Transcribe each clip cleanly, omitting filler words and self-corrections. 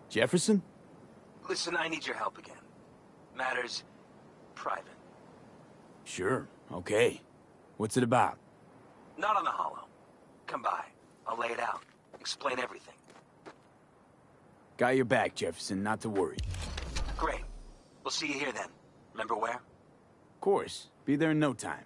Jefferson? Listen, I need your help again. Matters private. Sure, okay. What's it about? Not on the holo. Come by. I'll lay it out. Explain everything. Got your back, Jefferson, not to worry. Great. We'll see you here then. Remember where? Of course. Be there in no time.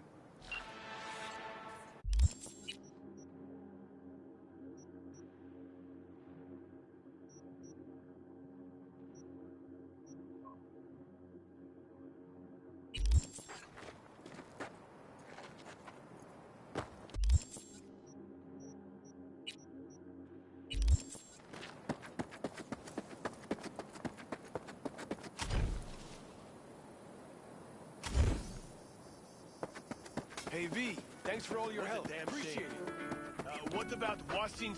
Hey, V, thanks for all your help. Appreciate it. What about washing...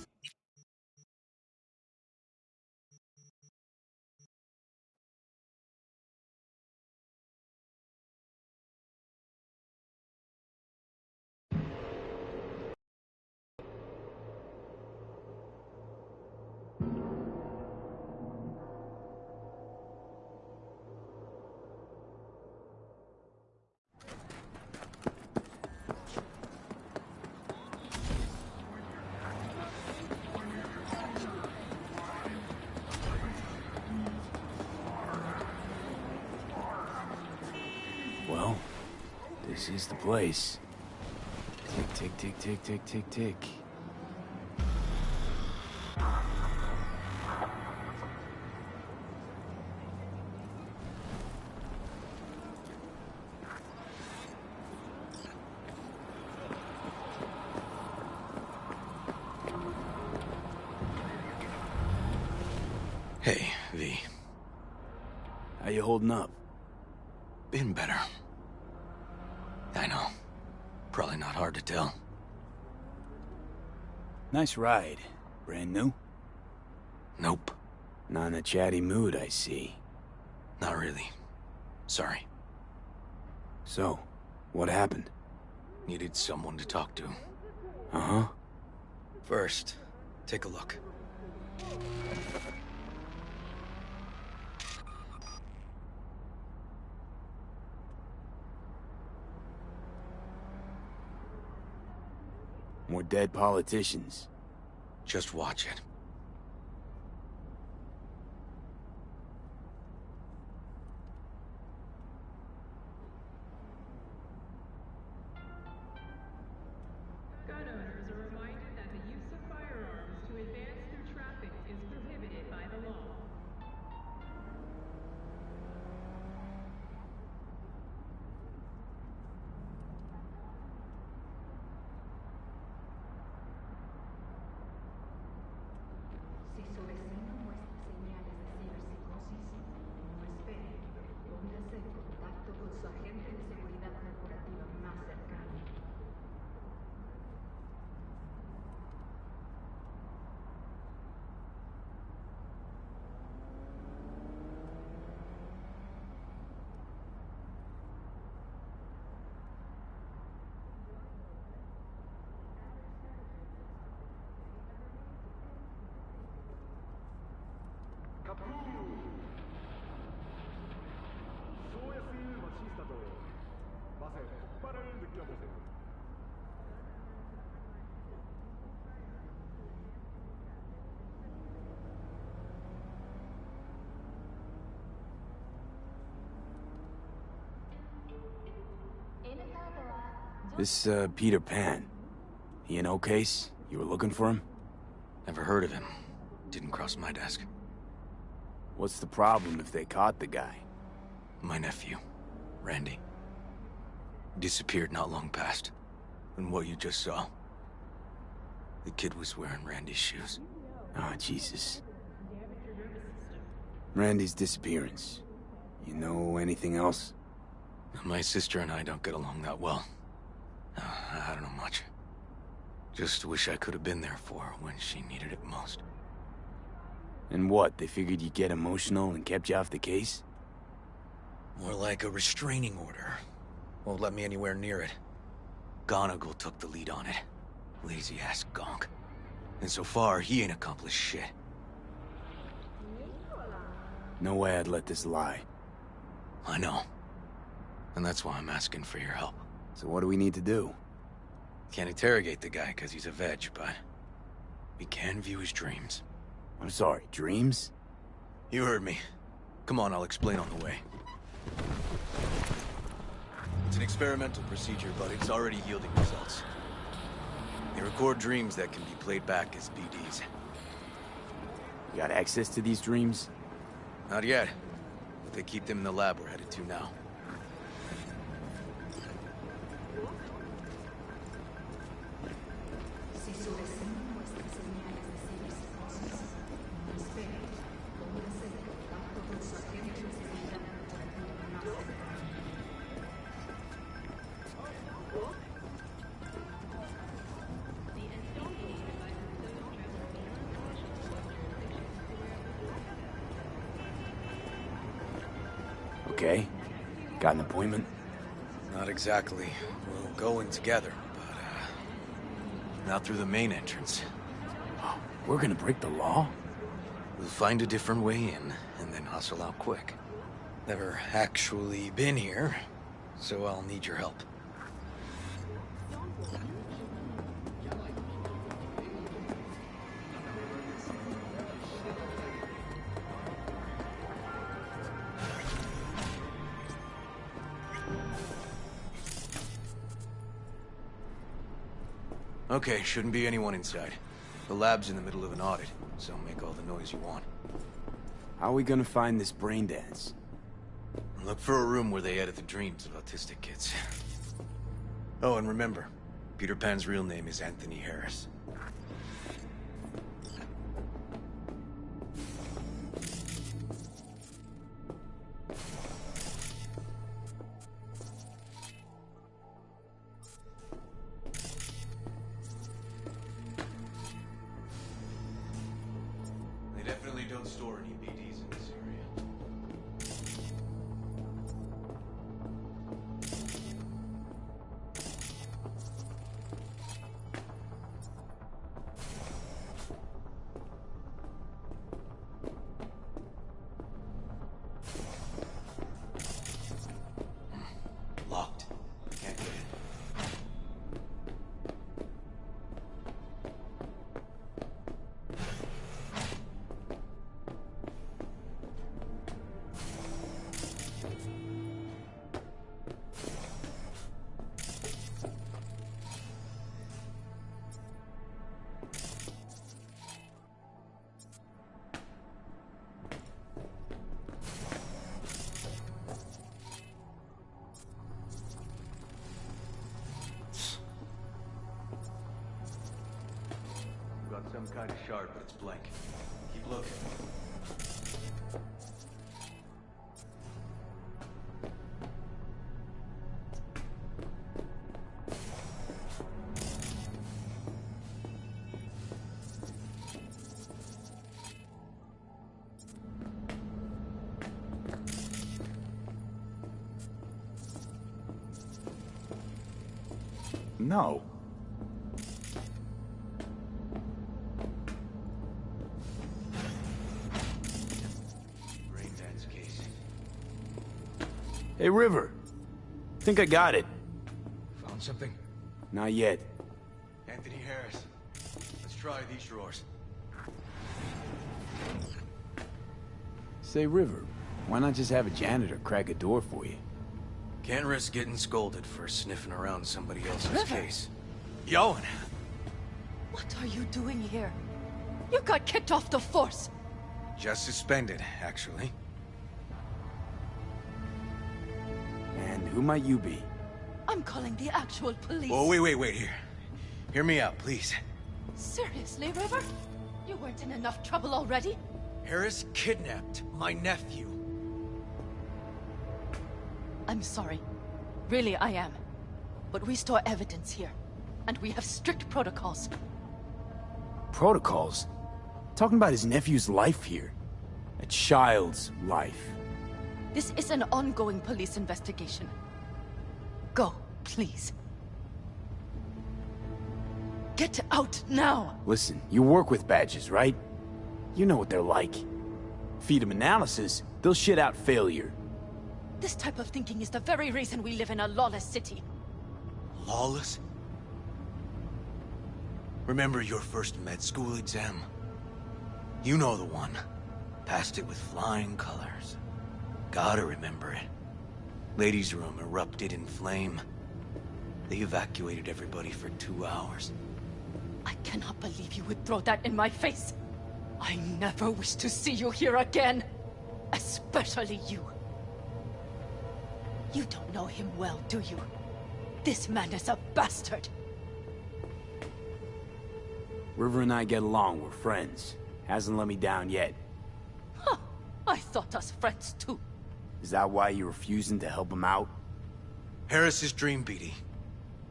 Well, this is the place. Tick, tick, tick, tick, tick, tick, tick. Hey, V. How you holding up? Been better. I know. Probably not hard to tell. Nice ride. Brand new? Nope. Not in a chatty mood, I see. Not really. Sorry. So, what happened? Needed someone to talk to. Uh-huh. First, take a look. More dead politicians. Just watch it. Gun owners are reminded that the use of firearms to advance through traffic is prohibited by the law. Si su vecino muestra señales de ciberpsicosis, no espere. Póngase en contacto con su agente de seguridad corporativa más cercano. This, Peter Pan. He in O-Case? You were looking for him? Never heard of him. Didn't cross my desk. What's the problem if they caught the guy? My nephew, Randy. Disappeared not long past. And what you just saw. The kid was wearing Randy's shoes. Ah, Jesus. Randy's disappearance. You know anything else? My sister and I don't get along that well. I don't know much. Just wish I could have been there for her when she needed it most. And what, they figured you'd get emotional and kept you off the case? More like a restraining order. Won't let me anywhere near it. Gonigal took the lead on it. Lazy-ass gonk. And so far, he ain't accomplished shit. No way I'd let this lie. I know. And that's why I'm asking for your help. So what do we need to do? Can't interrogate the guy because he's a veg, but we can view his dreams. I'm sorry, dreams? You heard me. Come on, I'll explain on the way. It's an experimental procedure, but it's already yielding results. They record dreams that can be played back as BDs. You got access to these dreams? Not yet, but they keep them in the lab we're headed to now. Si sobresalen nuestras señales de ciberpsicosis, no espere. Póngase en contacto con su agente de seguridad corporativa más cercano. Okay. Got an appointment? Not exactly. We'll go in together, but, not through the main entrance. We're gonna break the law? We'll find a different way in, and then hustle out quick. Never actually been here, so I'll need your help. Okay, shouldn't be anyone inside. The lab's in the middle of an audit, so make all the noise you want. How are we gonna find this brain dance? Look for a room where they edit the dreams of autistic kids. Oh, and remember, Peter Pan's real name is Anthony Harris. They definitely don't store any BDs in this area. Locked. Can't get in. Got some kind of shard, but it's blank. Keep looking. No. Brain dance case. Hey, River. Think I got it. Found something? Not yet. Anthony Harris. Let's try these drawers. Say, River, why not just have a janitor crack a door for you? Can't risk getting scolded for sniffing around somebody else's River. case. Yoan! What are you doing here? You got kicked off the force. Just suspended, actually. And who might you be? I'm calling the actual police. Oh, wait, here. Hear me out, please. Seriously, River? You weren't in enough trouble already? Harris kidnapped my nephew. I'm sorry. Really, I am. But we store evidence here. And we have strict protocols. Protocols? Talking about his nephew's life here. A child's life. This is an ongoing police investigation. Go, please. Get out now! Listen, you work with badges, right? You know what they're like. Feed them analysis, they'll shit out failure. This type of thinking is the very reason we live in a lawless city. Lawless? Remember your first med school exam? You know the one. Passed it with flying colors. Gotta remember it. Ladies' room erupted in flame. They evacuated everybody for 2 hours. I cannot believe you would throw that in my face. I never wish to see you here again. Especially you. You don't know him well, do you? This man is a bastard. River and I get along, we're friends. Hasn't let me down yet. Huh. I thought us friends too. Is that why you're refusing to help him out? Harris's dream, BD.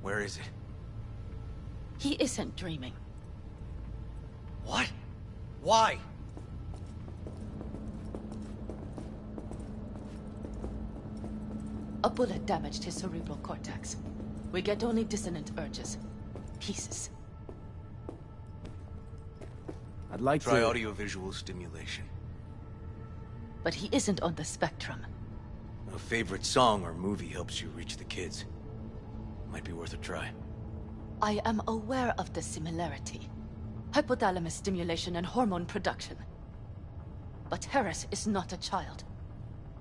Where is it? He isn't dreaming. What? Why? A bullet damaged his cerebral cortex. We get only dissonant urges. Pieces. I'd like Try to... audiovisual stimulation. But he isn't on the spectrum. A favorite song or movie helps you reach the kids. Might be worth a try. I am aware of the similarity. Hypothalamus stimulation and hormone production. But Harris is not a child.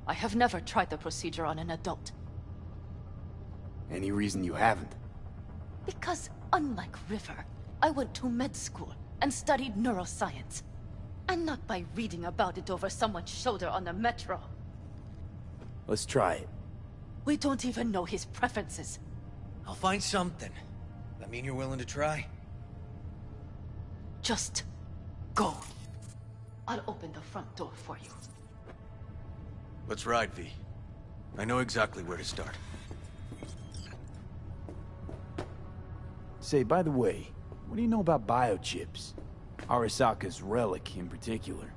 I have never tried the procedure on an adult. Any reason you haven't? Because, unlike River, I went to med school and studied neuroscience. And not by reading about it over someone's shoulder on the metro. Let's try it. We don't even know his preferences. I'll find something. That mean you're willing to try? Just go. I'll open the front door for you. Let's ride, V. I know exactly where to start. Say, by the way, what do you know about biochips? Arasaka's relic in particular.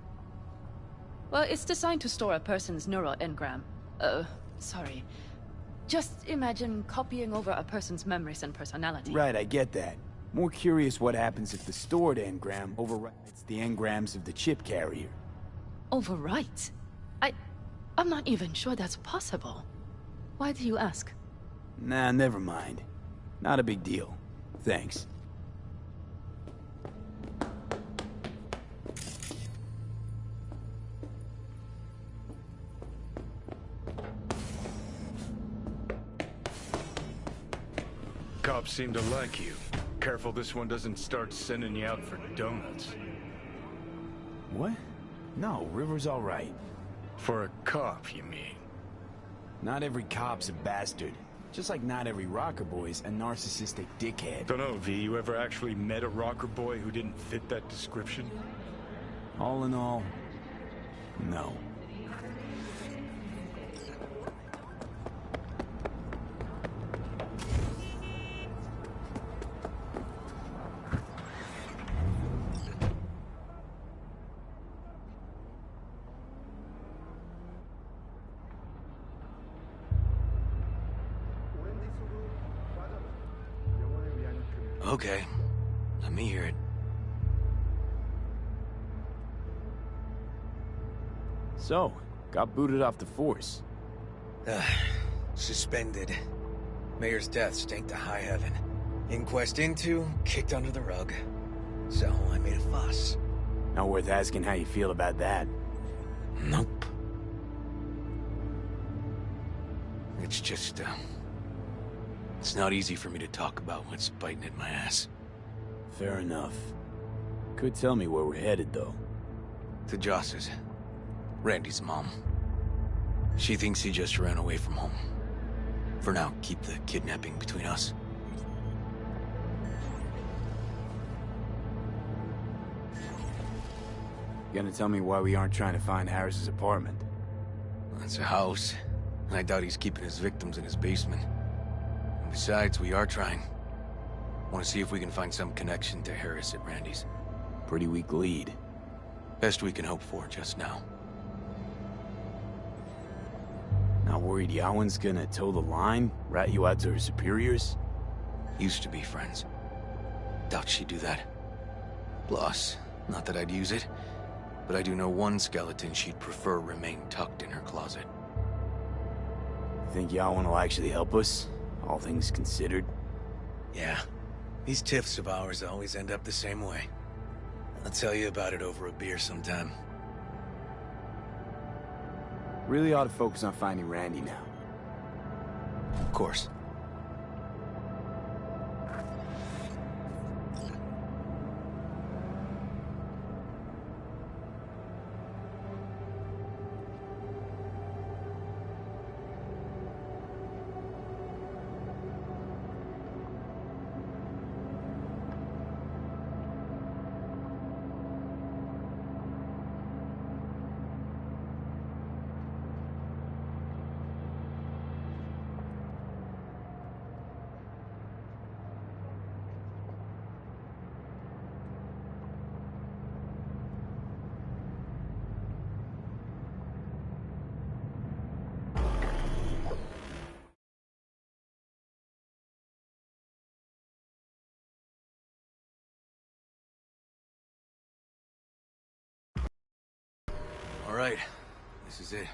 Well, it's designed to store a person's neural engram. Sorry. Just imagine copying over a person's memories and personality. Right, I get that. More curious what happens if the stored engram overwrites the engrams of the chip carrier. Overwrite? I'm not even sure that's possible. Why do you ask? Nah, never mind. Not a big deal. Thanks. Cops seem to like you. Careful this one doesn't start sending you out for donuts. What? No, River's all right. For a cop, you mean? Not every cop's a bastard. Just like not every rocker boy's a narcissistic dickhead. Don't know, V, you ever actually met a rocker boy who didn't fit that description? All in all, no. Okay. Let me hear it. So, got booted off the force. Suspended. Mayor's death stank to high heaven. Inquest into, kicked under the rug. So, I made a fuss. Not worth asking how you feel about that. Nope. It's just, it's not easy for me to talk about what's biting at my ass. Fair enough. Could tell me where we're headed, though. To Joss's. Randy's mom. She thinks he just ran away from home. For now, keep the kidnapping between us. Gonna tell me why we aren't trying to find Harris's apartment? It's a house, and I doubt he's keeping his victims in his basement. And besides, we are trying. Want to see if we can find some connection to Harris at Randy's. Pretty weak lead. Best we can hope for just now. Not worried Yawen's gonna toe the line? Rat you out to her superiors? Used to be friends. Doubt she'd do that. Plus, not that I'd use it. But I do know one skeleton she'd prefer remain tucked in her closet. Think y'all want to actually help us? All things considered? Yeah. These tiffs of ours always end up the same way. I'll tell you about it over a beer sometime. Really ought to focus on finding Randy now. Of course. All right, this is it.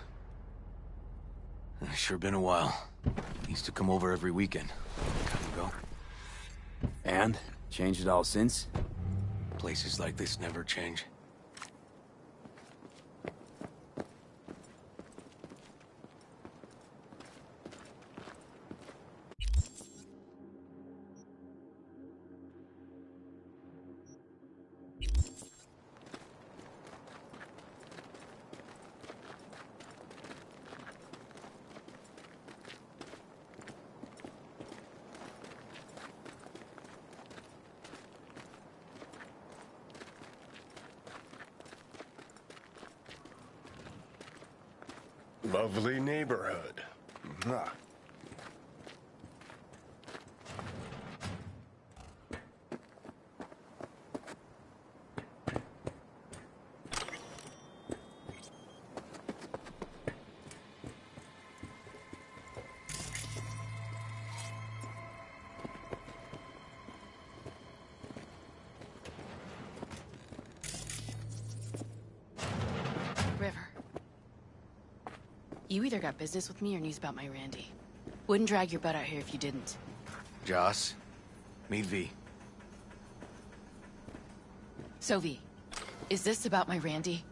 It's sure been a while. Used to come over every weekend. Come and go. And? Changed it all since? Places like this never change. Lovely neighborhood. Huh. River. You either got business with me or news about my Randy. Wouldn't drag your butt out here if you didn't. Joss, meet V. So, V, is this about my Randy?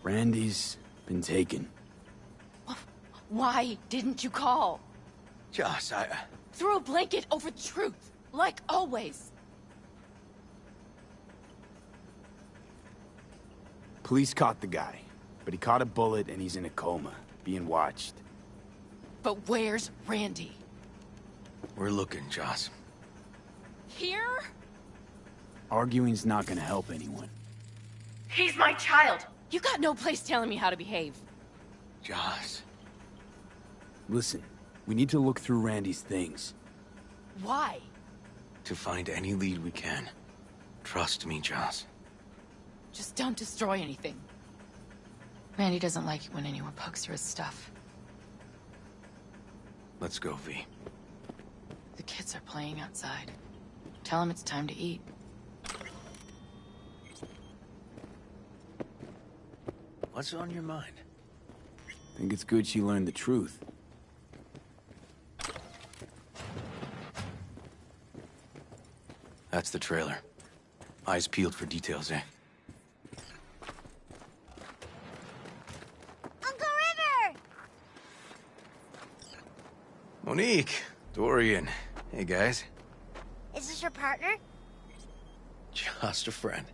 Randy's been taken. Why didn't you call? Joss, Throw a blanket over the truth, like always. Police caught the guy, but he caught a bullet and he's in a coma, being watched. But where's Randy? We're looking, Joss. Here? Arguing's not gonna help anyone. He's my child. You got no place telling me how to behave. Joss. Listen, we need to look through Randy's things. Why? To find any lead we can. Trust me, Joss. Just don't destroy anything. Randy doesn't like it when anyone pokes through his stuff. Let's go, V. The kids are playing outside. Tell them it's time to eat. What's on your mind? Think it's good she learned the truth. That's the trailer. Eyes peeled for details, eh? Uncle River! Monique, Dorian. Hey, guys. Is this your partner? Just a friend.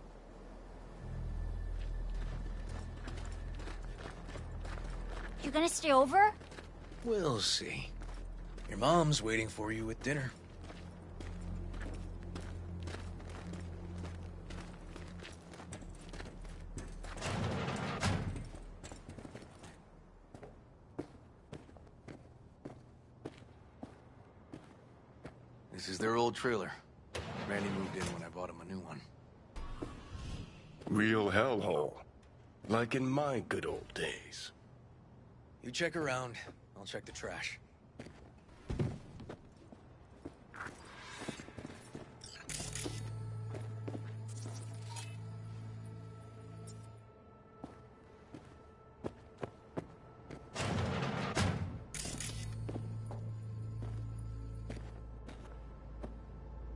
You gonna stay over? We'll see. Your mom's waiting for you with dinner. This is their old trailer. Randy moved in when I bought him a new one. Real hellhole. Like in my good old days. You check around, I'll check the trash.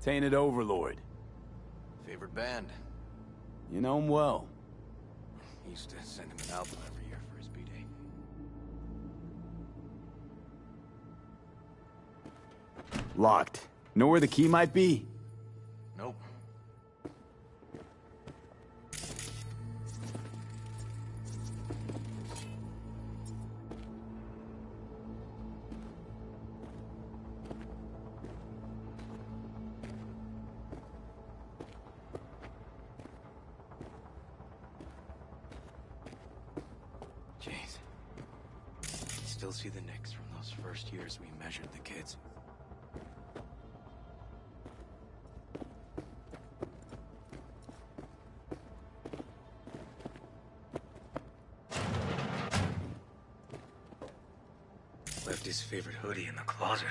Tainted Overlord. Favorite band? You know him well. He used to send him an album every year for his B-Day. Locked. Know where the key might be? Nope. Jeez. Still see the nicks from those first years we measured the kids. Left his favorite hoodie in the closet.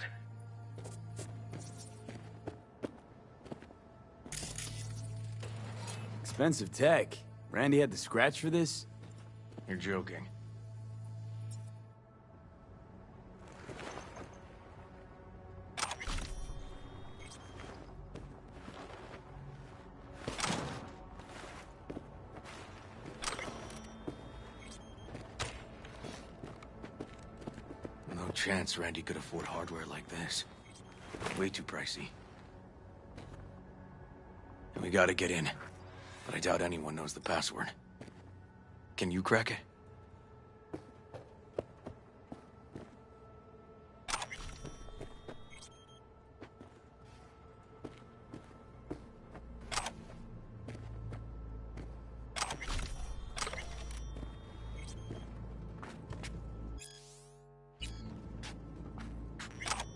Expensive tech. Randy had to scratch for this? You're joking. No chance Randy could afford hardware like this. Way too pricey. And we gotta get in. But I doubt anyone knows the password. Can you crack it?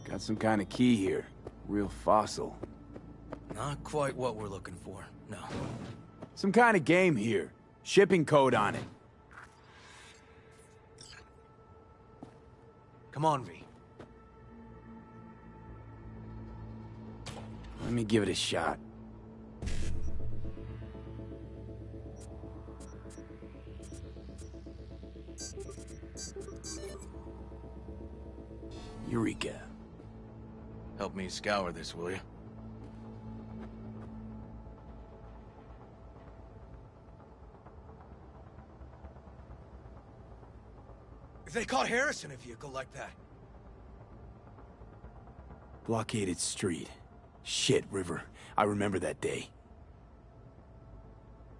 Got some kind of key here. Real fossil. Not quite what we're looking for, no. Some kind of game here. Shipping code on it. Come on, V. Let me give it a shot. Eureka. Help me scour this, will you? If they caught Harris in a vehicle like that. Blockaded street. Shit, River. I remember that day.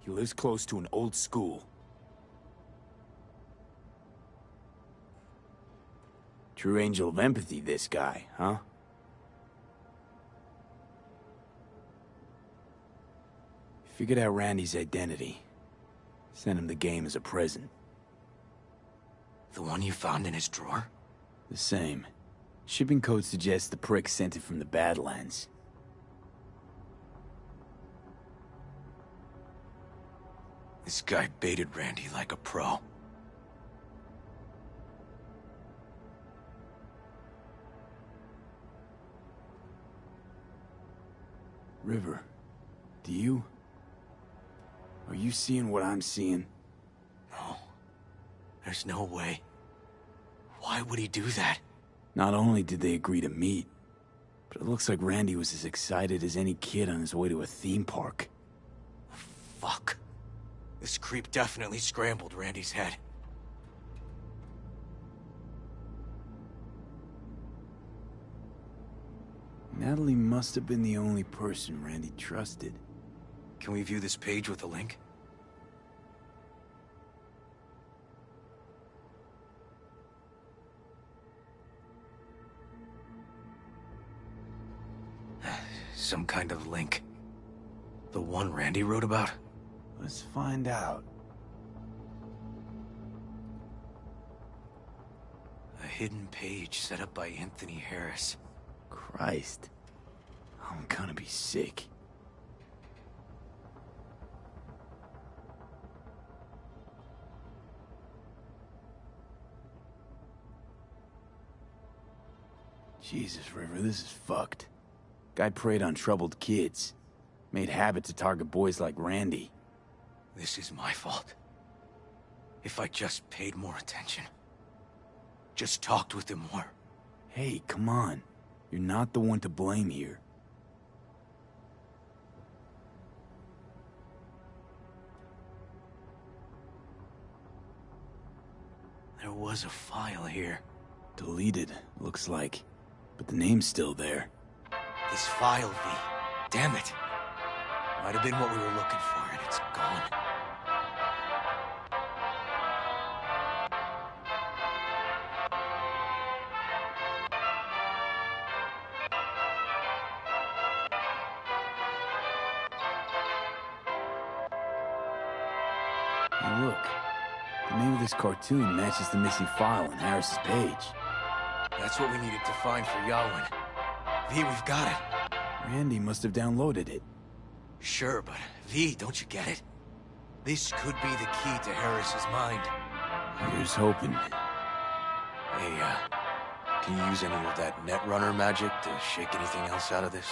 He lives close to an old school. True angel of empathy, this guy, huh? Figured out Randy's identity. Sent him the game as a present. The one you found in his drawer? The same. Shipping code suggests the prick sent it from the Badlands. This guy baited Randy like a pro. River, do you... Are you seeing what I'm seeing? No. There's no way. Why would he do that? Not only did they agree to meet, but it looks like Randy was as excited as any kid on his way to a theme park. Fuck. This creep definitely scrambled Randy's head. Natalie must have been the only person Randy trusted. Can we view this page with a link? Some kind of link. The one Randy wrote about? Let's find out. A hidden page set up by Anthony Harris. Christ. I'm gonna be sick. Jesus, River, this is fucked. Guy preyed on troubled kids. Made habit to target boys like Randy. This is my fault. If I just paid more attention. Just talked with him more. Hey, come on. You're not the one to blame here. There was a file here. Deleted, looks like. But the name's still there. This file, V. Damn it. Might have been what we were looking for, and it's gone. Hey, look. The name of this cartoon matches the missing file on Harris's page. That's what we needed to find for Yawin. V, we've got it. Randy must have downloaded it. Sure, but V, don't you get it? This could be the key to Harris's mind. Here's hoping. Hey, can you use any of that Netrunner magic to shake anything else out of this?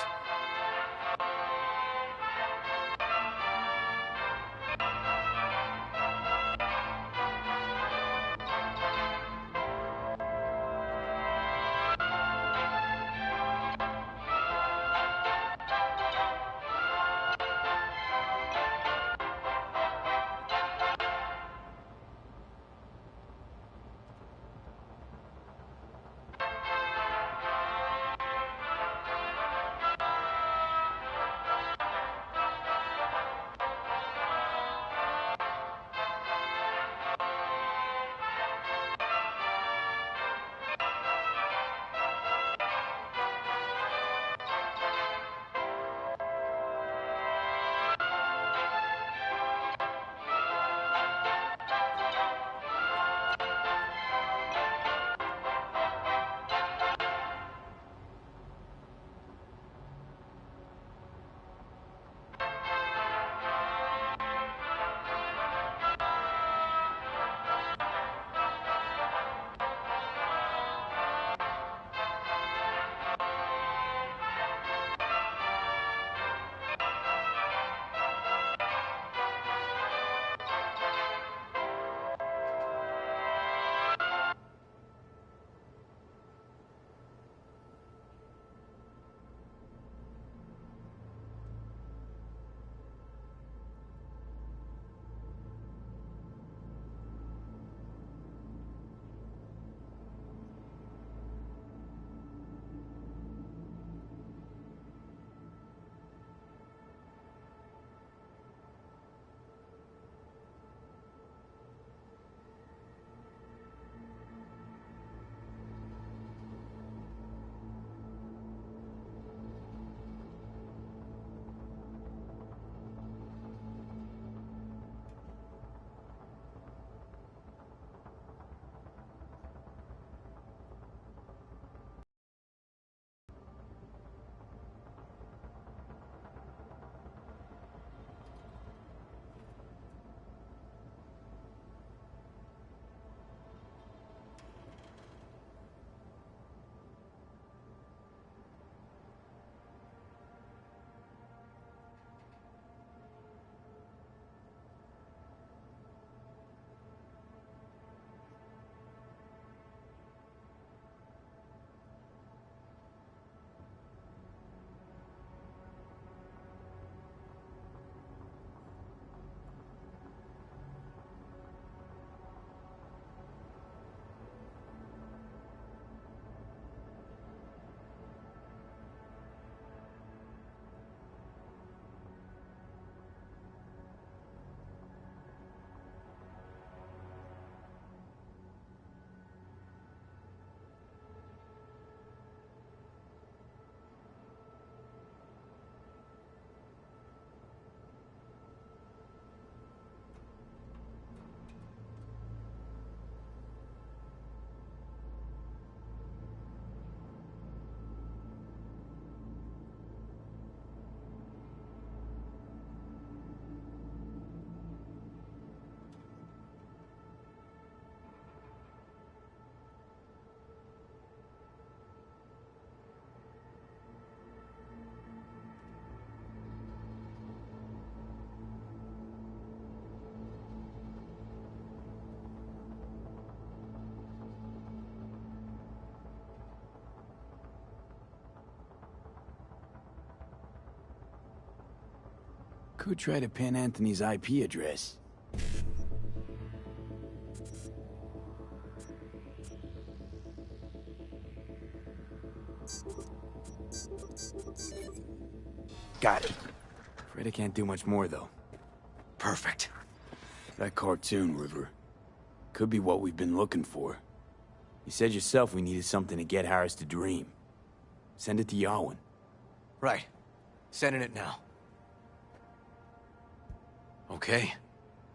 Could try to pin Anthony's IP address. Got it. Afraid I can't do much more, though. Perfect. That cartoon, River. Could be what we've been looking for. You said yourself we needed something to get Harris to dream. Send it to Yarwin. Right. Sending it now. Okay.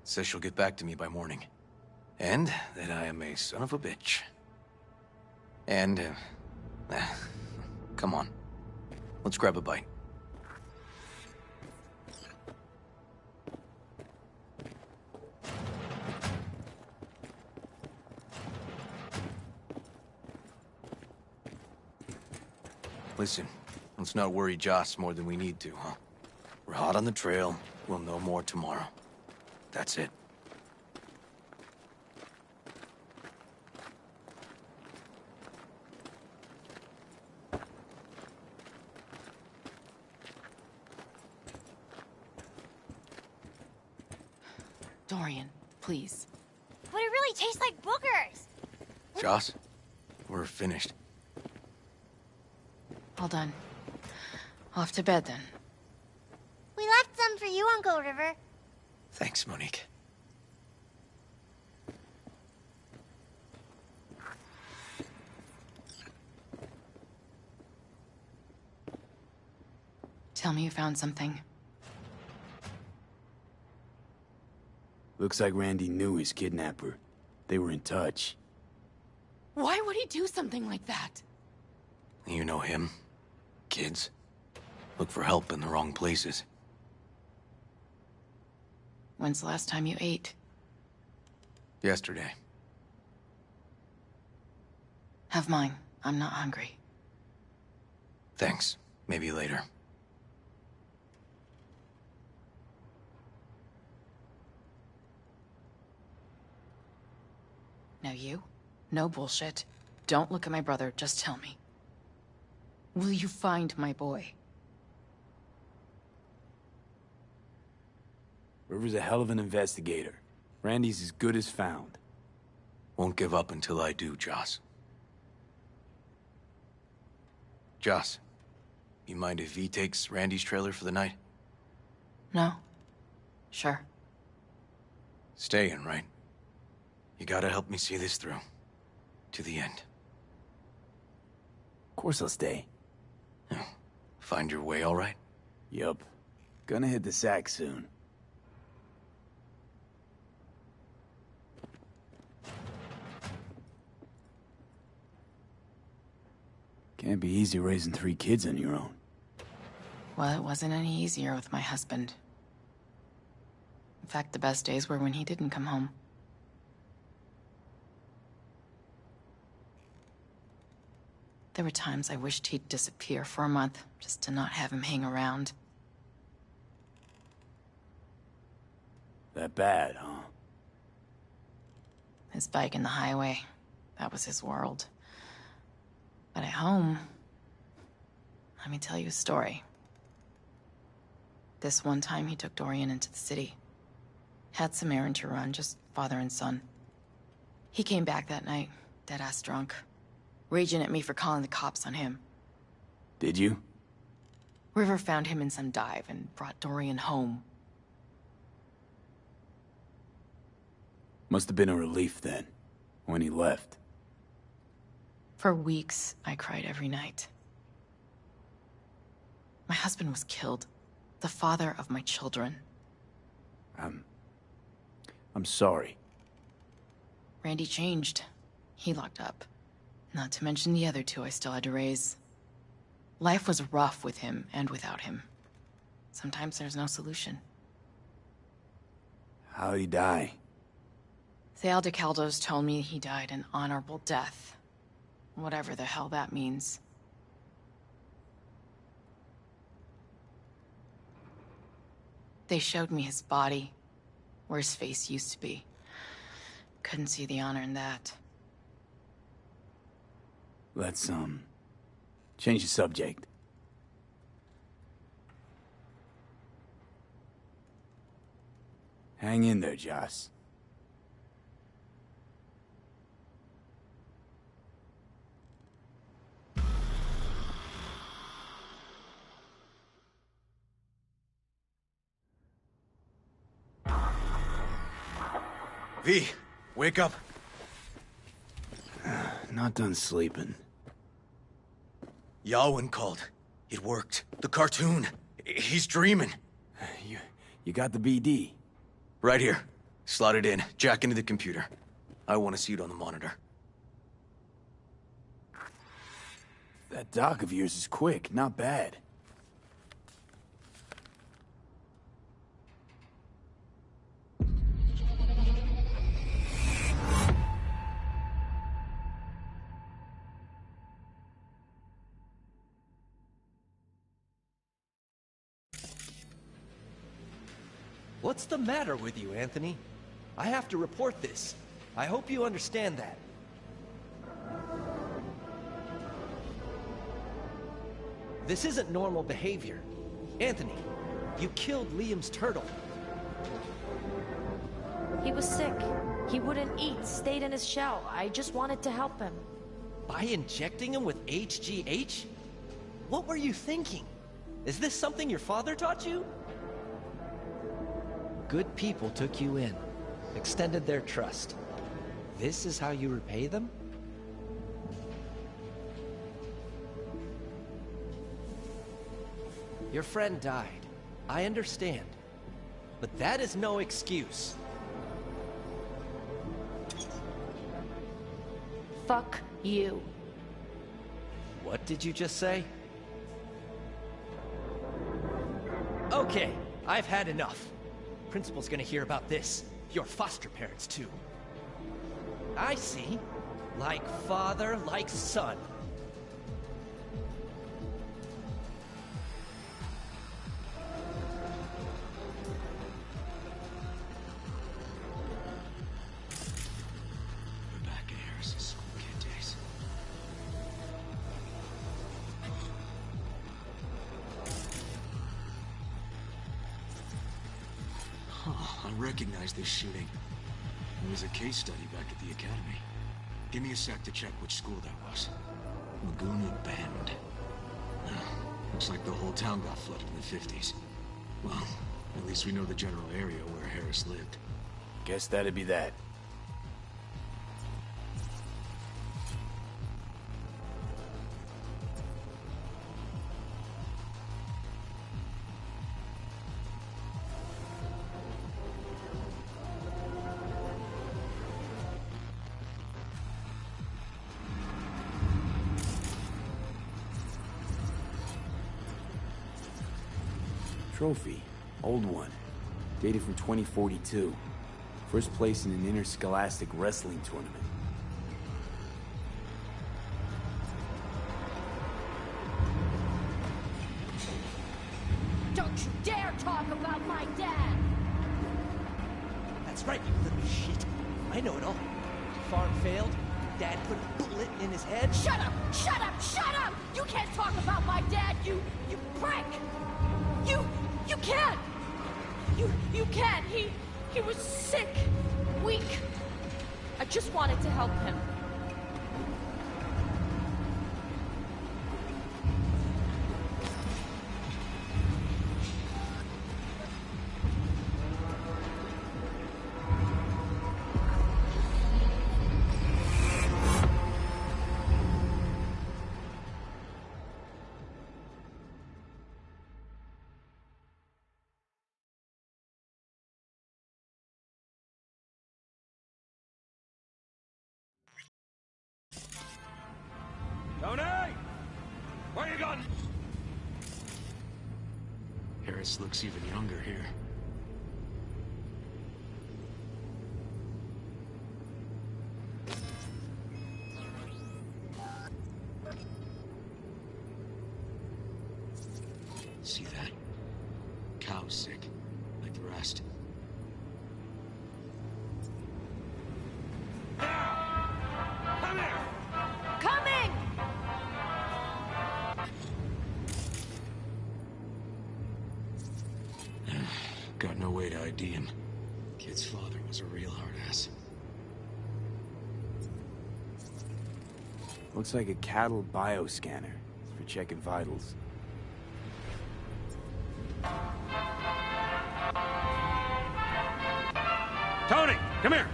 Says she'll get back to me by morning. And that I am a son of a bitch. And, come on. Let's grab a bite. Listen, let's not worry Joss more than we need to, huh? We're hot on the trail. We'll know more tomorrow. That's it. Dorian, please. But it really tastes like boogers. Joss, we're finished. All done. Off to bed, then. We left some for you, Uncle River. Thanks, Monique. Tell me you found something. Looks like Randy knew his kidnapper. They were in touch. Why would he do something like that? You know him. Kids. Look for help in the wrong places. When's the last time you ate? Yesterday. Have mine. I'm not hungry. Thanks. Maybe later. Now you? No bullshit. Don't look at my brother, just tell me. Will you find my boy? River's a hell of an investigator. Randy's as good as found. Won't give up until I do, Joss. Joss, you mind if V takes Randy's trailer for the night? No? Sure. Staying, right? You gotta help me see this through. To the end. Of course I'll stay. Find your way all right? Yup. Gonna hit the sack soon. Can't be easy raising 3 kids on your own. Well, it wasn't any easier with my husband. In fact, the best days were when he didn't come home. There were times I wished he'd disappear for a month, just to not have him hang around. That bad, huh? His bike in the highway, that was his world. But at home, let me tell you a story. This one time he took Dorian into the city. Had some errand to run, just father and son. He came back that night, dead-ass drunk. Raging at me for calling the cops on him. Did you? River found him in some dive and brought Dorian home. Must have been a relief then, when he left. For weeks, I cried every night. My husband was killed. The father of my children. I'm sorry. Randy changed. He locked up. Not to mention the other 2 I still had to raise. Life was rough with him and without him. Sometimes there's no solution. How'd he die? Thale DeCaldos told me he died an honorable death. Whatever the hell that means. They showed me his body, where his face used to be. Couldn't see the honor in that. Let's, change the subject. Hang in there, Joss. V, wake up. Not done sleeping. Yawin called. It worked. The cartoon. He's dreaming. You got the BD? Right here. Slot it in. Jack into the computer. I want to see it on the monitor. That doc of yours is quick, not bad. What's the matter with you, Anthony? I have to report this. I hope you understand that. This isn't normal behavior. Anthony, you killed Liam's turtle. He was sick. He wouldn't eat, stayed in his shell. I just wanted to help him. By injecting him with HGH? What were you thinking? Is this something your father taught you? Good people took you in, extended their trust. This is how you repay them? Your friend died. I understand. But that is no excuse. Fuck you. What did you just say? Okay, I've had enough. Principal's gonna hear about this. Your foster parents, too. I see. Like father, like son. We're back in Harris's school kid days. I recognize this shooting. It was a case study back at the academy. Give me a sec to check which school that was. Laguna Bend. Looks like the whole town got flooded in the 50s. Well, at least we know the general area where Harris lived. Guess that'd be that. Trophy. Old one. Dated from 2042. First place in an interscholastic wrestling tournament. Don't you dare talk about my dad! That's right, you little shit. I know it all. Farm failed. Dad put a bullet in his head. Shut up! Shut up! Shut up! You can't talk about my dad, you prick! You can't! You can't! He was sick, weak. I just wanted to help him. Tony! Where you going? Harris looks even younger here. See that? Cow's sick, like the rest. Come here! Coming! Got no way to ID him. Kid's father was a real hard ass. Looks like a cattle bioscanner for checking vitals. Tony, come here!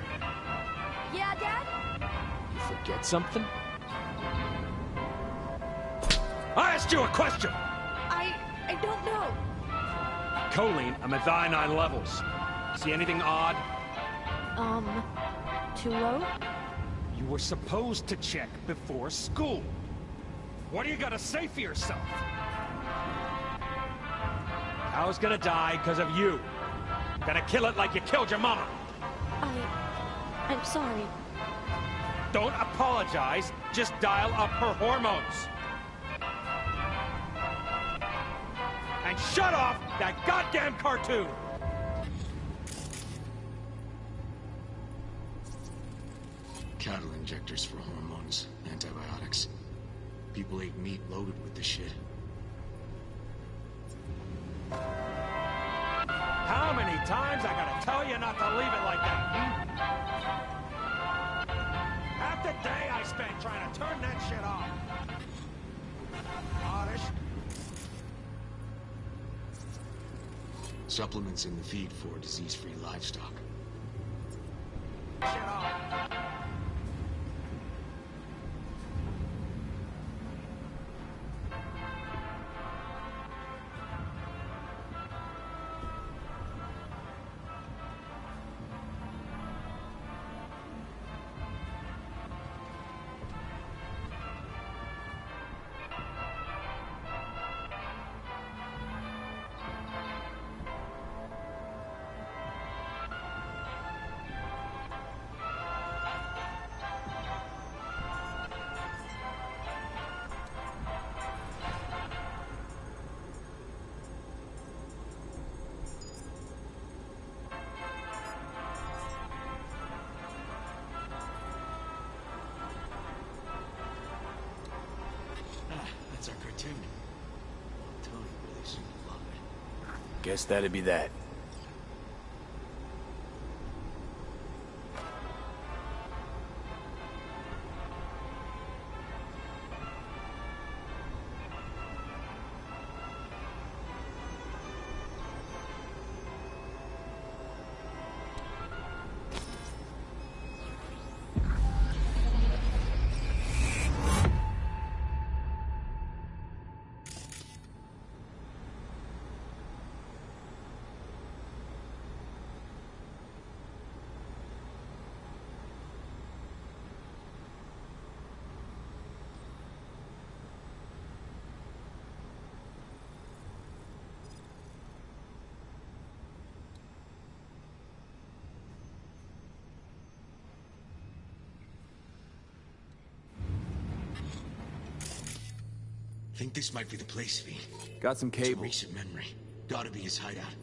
Forget something? I asked you a question! I don't know. Choline, I'm at thionine levels. See anything odd? Too low? You were supposed to check before school. What do you gotta say for yourself? I was gonna die because of you. Gonna kill it like you killed your mama. I'm sorry. Don't apologize, just dial up her hormones. And shut off that goddamn cartoon! Cattle injectors for hormones, antibiotics. People ate meat loaded with the shit. How many times I gotta tell you not to leave it like that, Half the day I spent trying to turn that shit off. Oddish. Supplements in the feed for disease-free livestock. Shit off. That's our cartoon. Tony really seemed to love it. Guess that'd be that. Think this might be the place, V. Got some It's a cable. recent memory. Gotta be his hideout.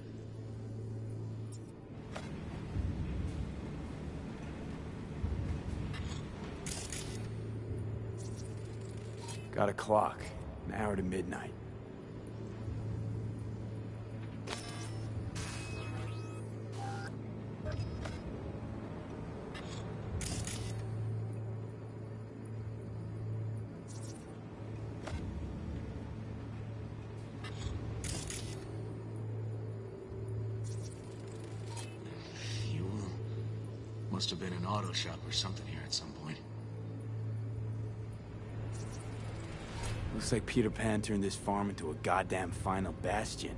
Got a clock. An hour to midnight. Must have been an auto shop or something here at some point. Looks like Peter Pan turned this farm into a goddamn final bastion.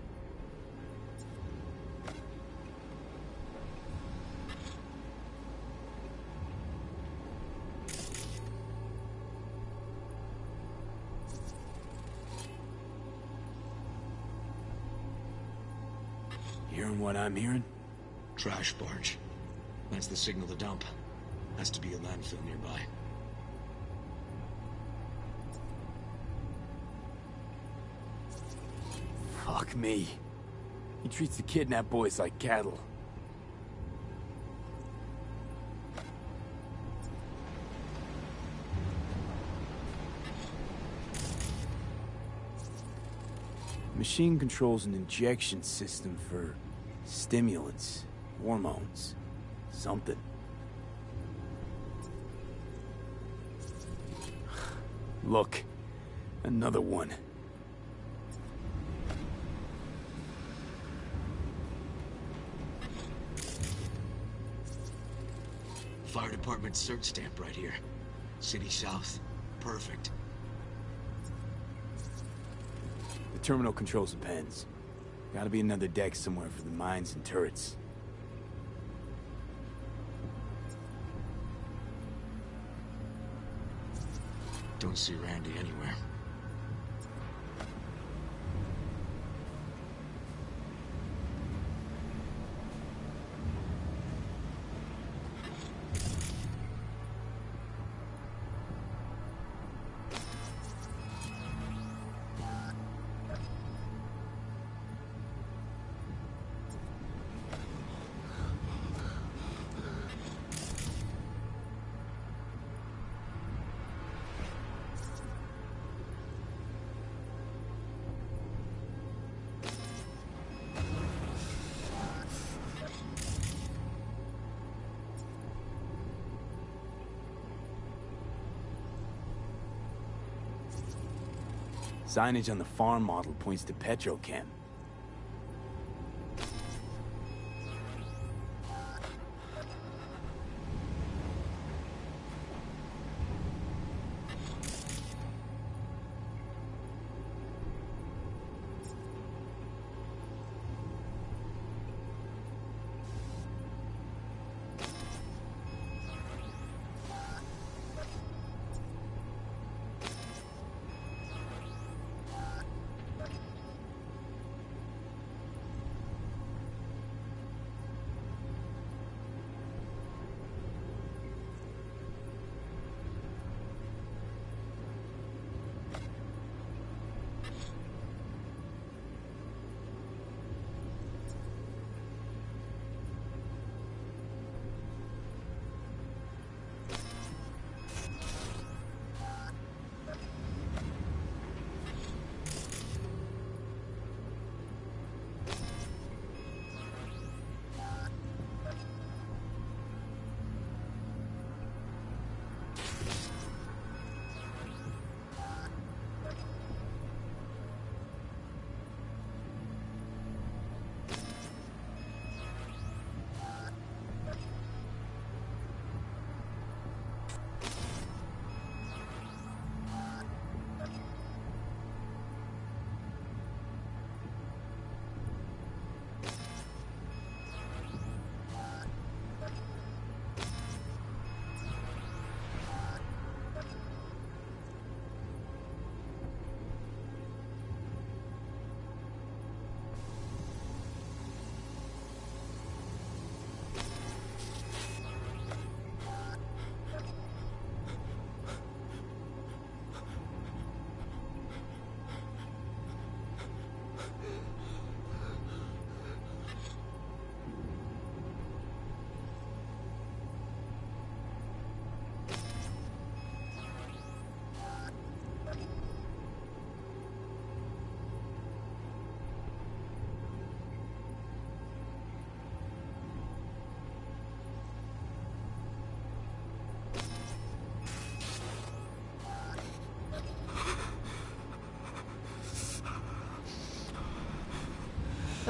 Hearing what I'm hearing? Trash barge. That's the signal to dump. Has to be a landfill nearby. Fuck me. He treats the kidnapped boys like cattle. Machine controls an injection system for stimulants, hormones, something. Look, another one. Fire department search stamp right here. City south. Perfect. The terminal controls the pens. Gotta be another deck somewhere for the mines and turrets. Don't see Randy anywhere. Signage on the farm model points to Petrochem.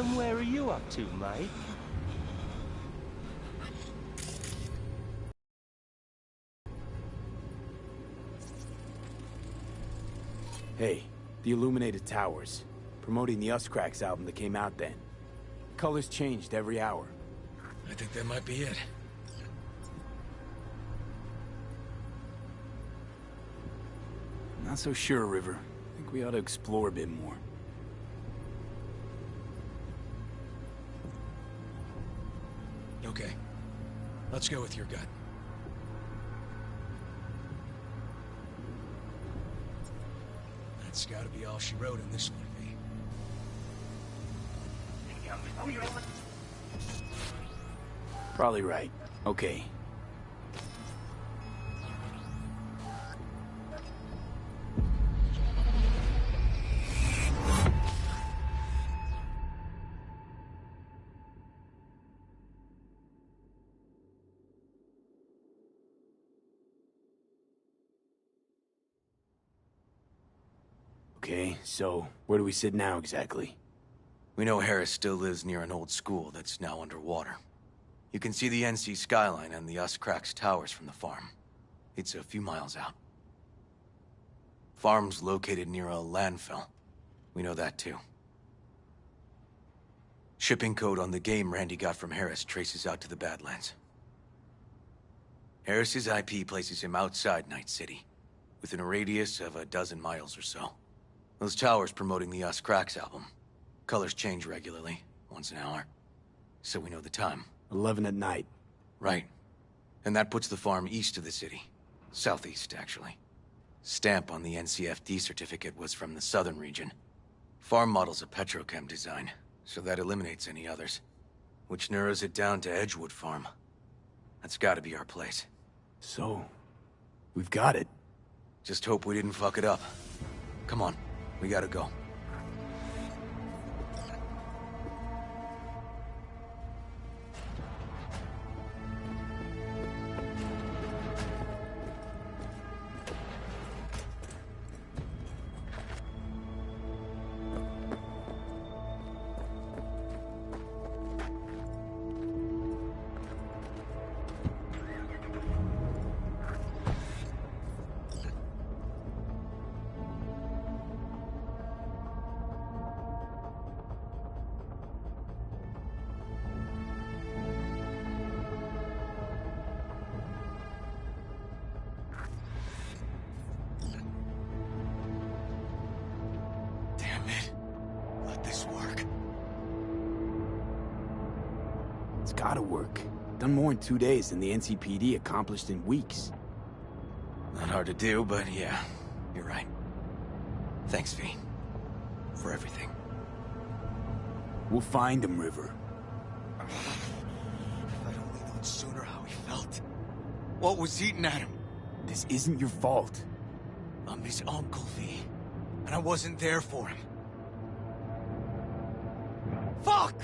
And where are you up to, mate? Hey, the Illuminated Towers. Promoting the Us Cracks album that came out then. Colors changed every hour. I think that might be it. Not so sure, River. I think we ought to explore a bit more. Okay. Let's go with your gut. That's gotta be all she wrote in this one, V. Probably right. Okay. Okay, so where do we sit now exactly? We know Harris still lives near an old school that's now underwater. You can see the NC skyline and the Us Cracks towers from the farm. It's a few miles out. Farm's located near a landfill. We know that too. Shipping code on the game Randy got from Harris traces out to the Badlands. Harris's IP places him outside Night City, within a radius of a dozen miles or so. Those towers promoting the Us Cracks album. Colors change regularly, once an hour. So we know the time. 11 at night. Right. And that puts the farm east of the city. Southeast, actually. Stamp on the NCFD certificate was from the southern region. Farm model's a petrochem design, so that eliminates any others. Which narrows it down to Edgewood Farm. That's gotta be our place. So, we've got it. Just hope we didn't fuck it up. Come on, we gotta go. It's gotta work. Done more in 2 days than the NCPD accomplished in weeks. Not hard to do, but yeah, you're right. Thanks, V. For everything. We'll find him, River. If I'd only known sooner how he felt. What was eating at him? This isn't your fault. I'm his uncle, V. And I wasn't there for him. Fuck!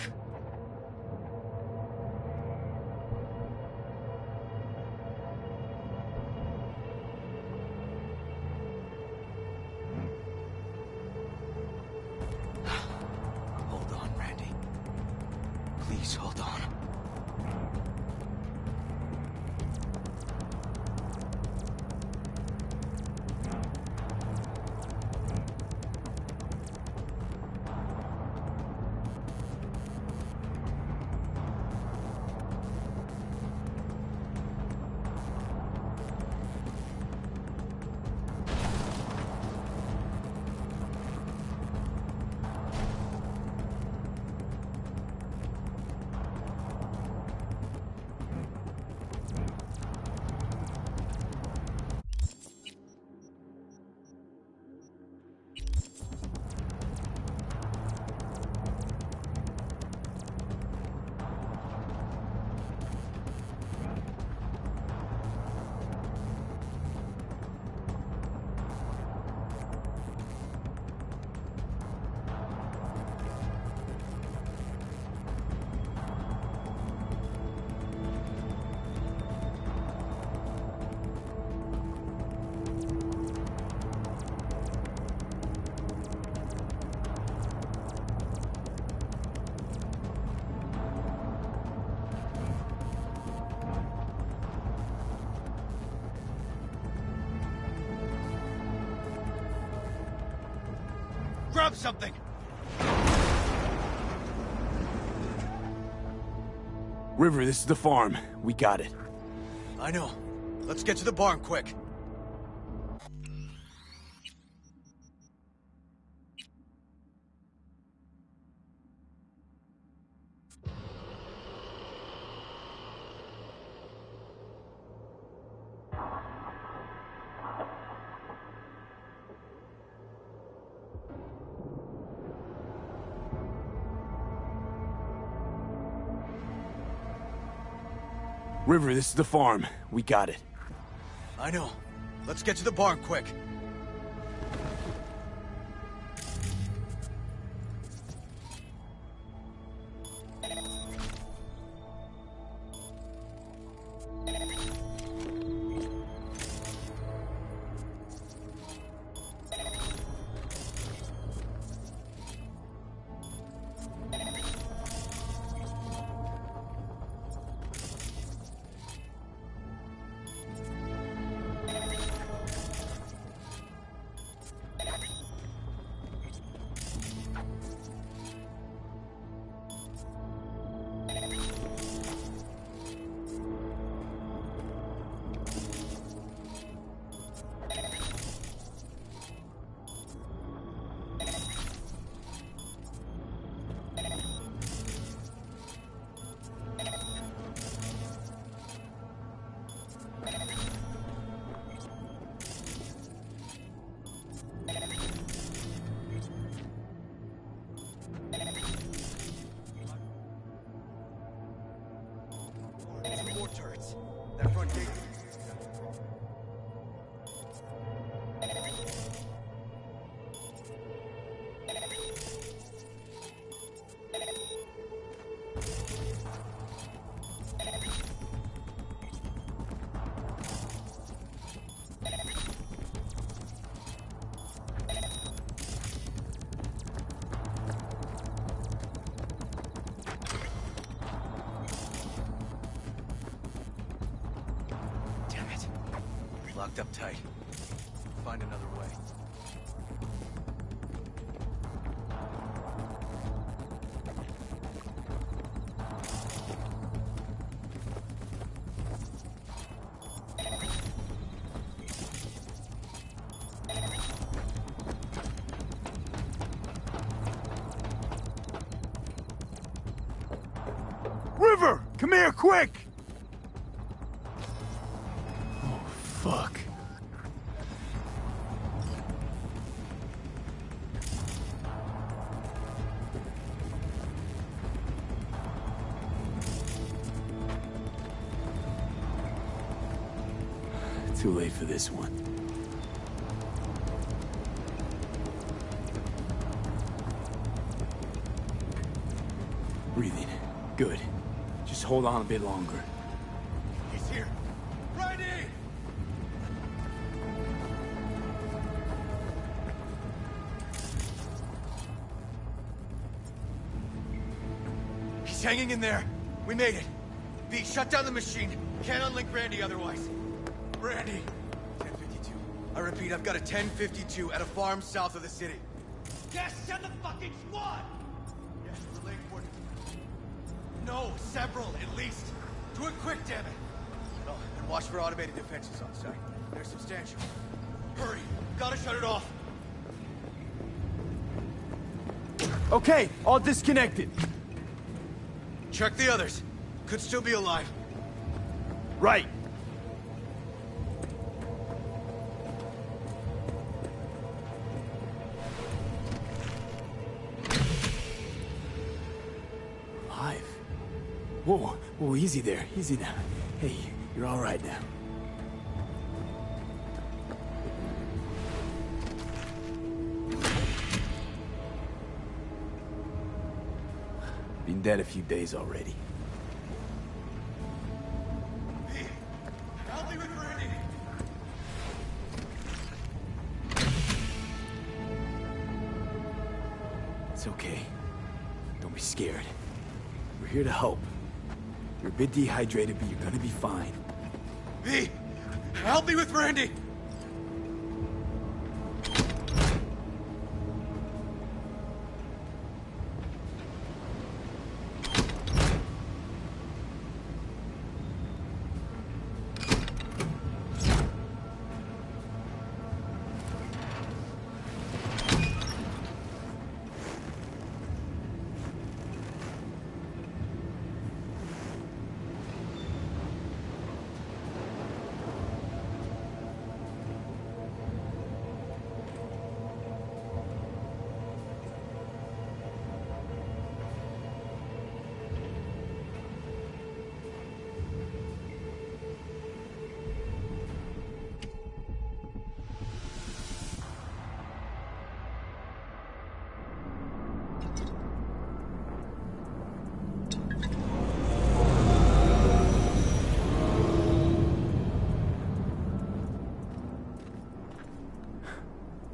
Hold on, Randy. Please hold on. Grab something! River, this is the farm. We got it. I know. Let's get to the barn quick. River, this is the farm. We got it. I know. Let's get to the barn quick. turrets. That front gate. Locked up tight. Find another way. River! Come here, quick! Fuck. Too late for this one. Breathing. Good. Just hold on a bit longer. He's here. Ready! He's hanging in there. We made it. V, shut down the machine. Can't unlink Randy otherwise. Randy. 1052. I repeat, I've got a 1052 at a farm south of the city. Yes, send the fucking squad! Yes, relay coordinates. No, several, at least. Do it quick, damn it. Oh, and watch for automated defenses on site. They're substantial. Hurry. Gotta shut it off. Okay, all disconnected. Check the others. Could still be alive. Right. Alive. Whoa, whoa, easy there. Easy now. Hey, you're all right now. Been dead a few days already. Help me with Randy! It's okay. Don't be scared. We're here to help. You're a bit dehydrated, but you're gonna be fine. V! Help me with Randy!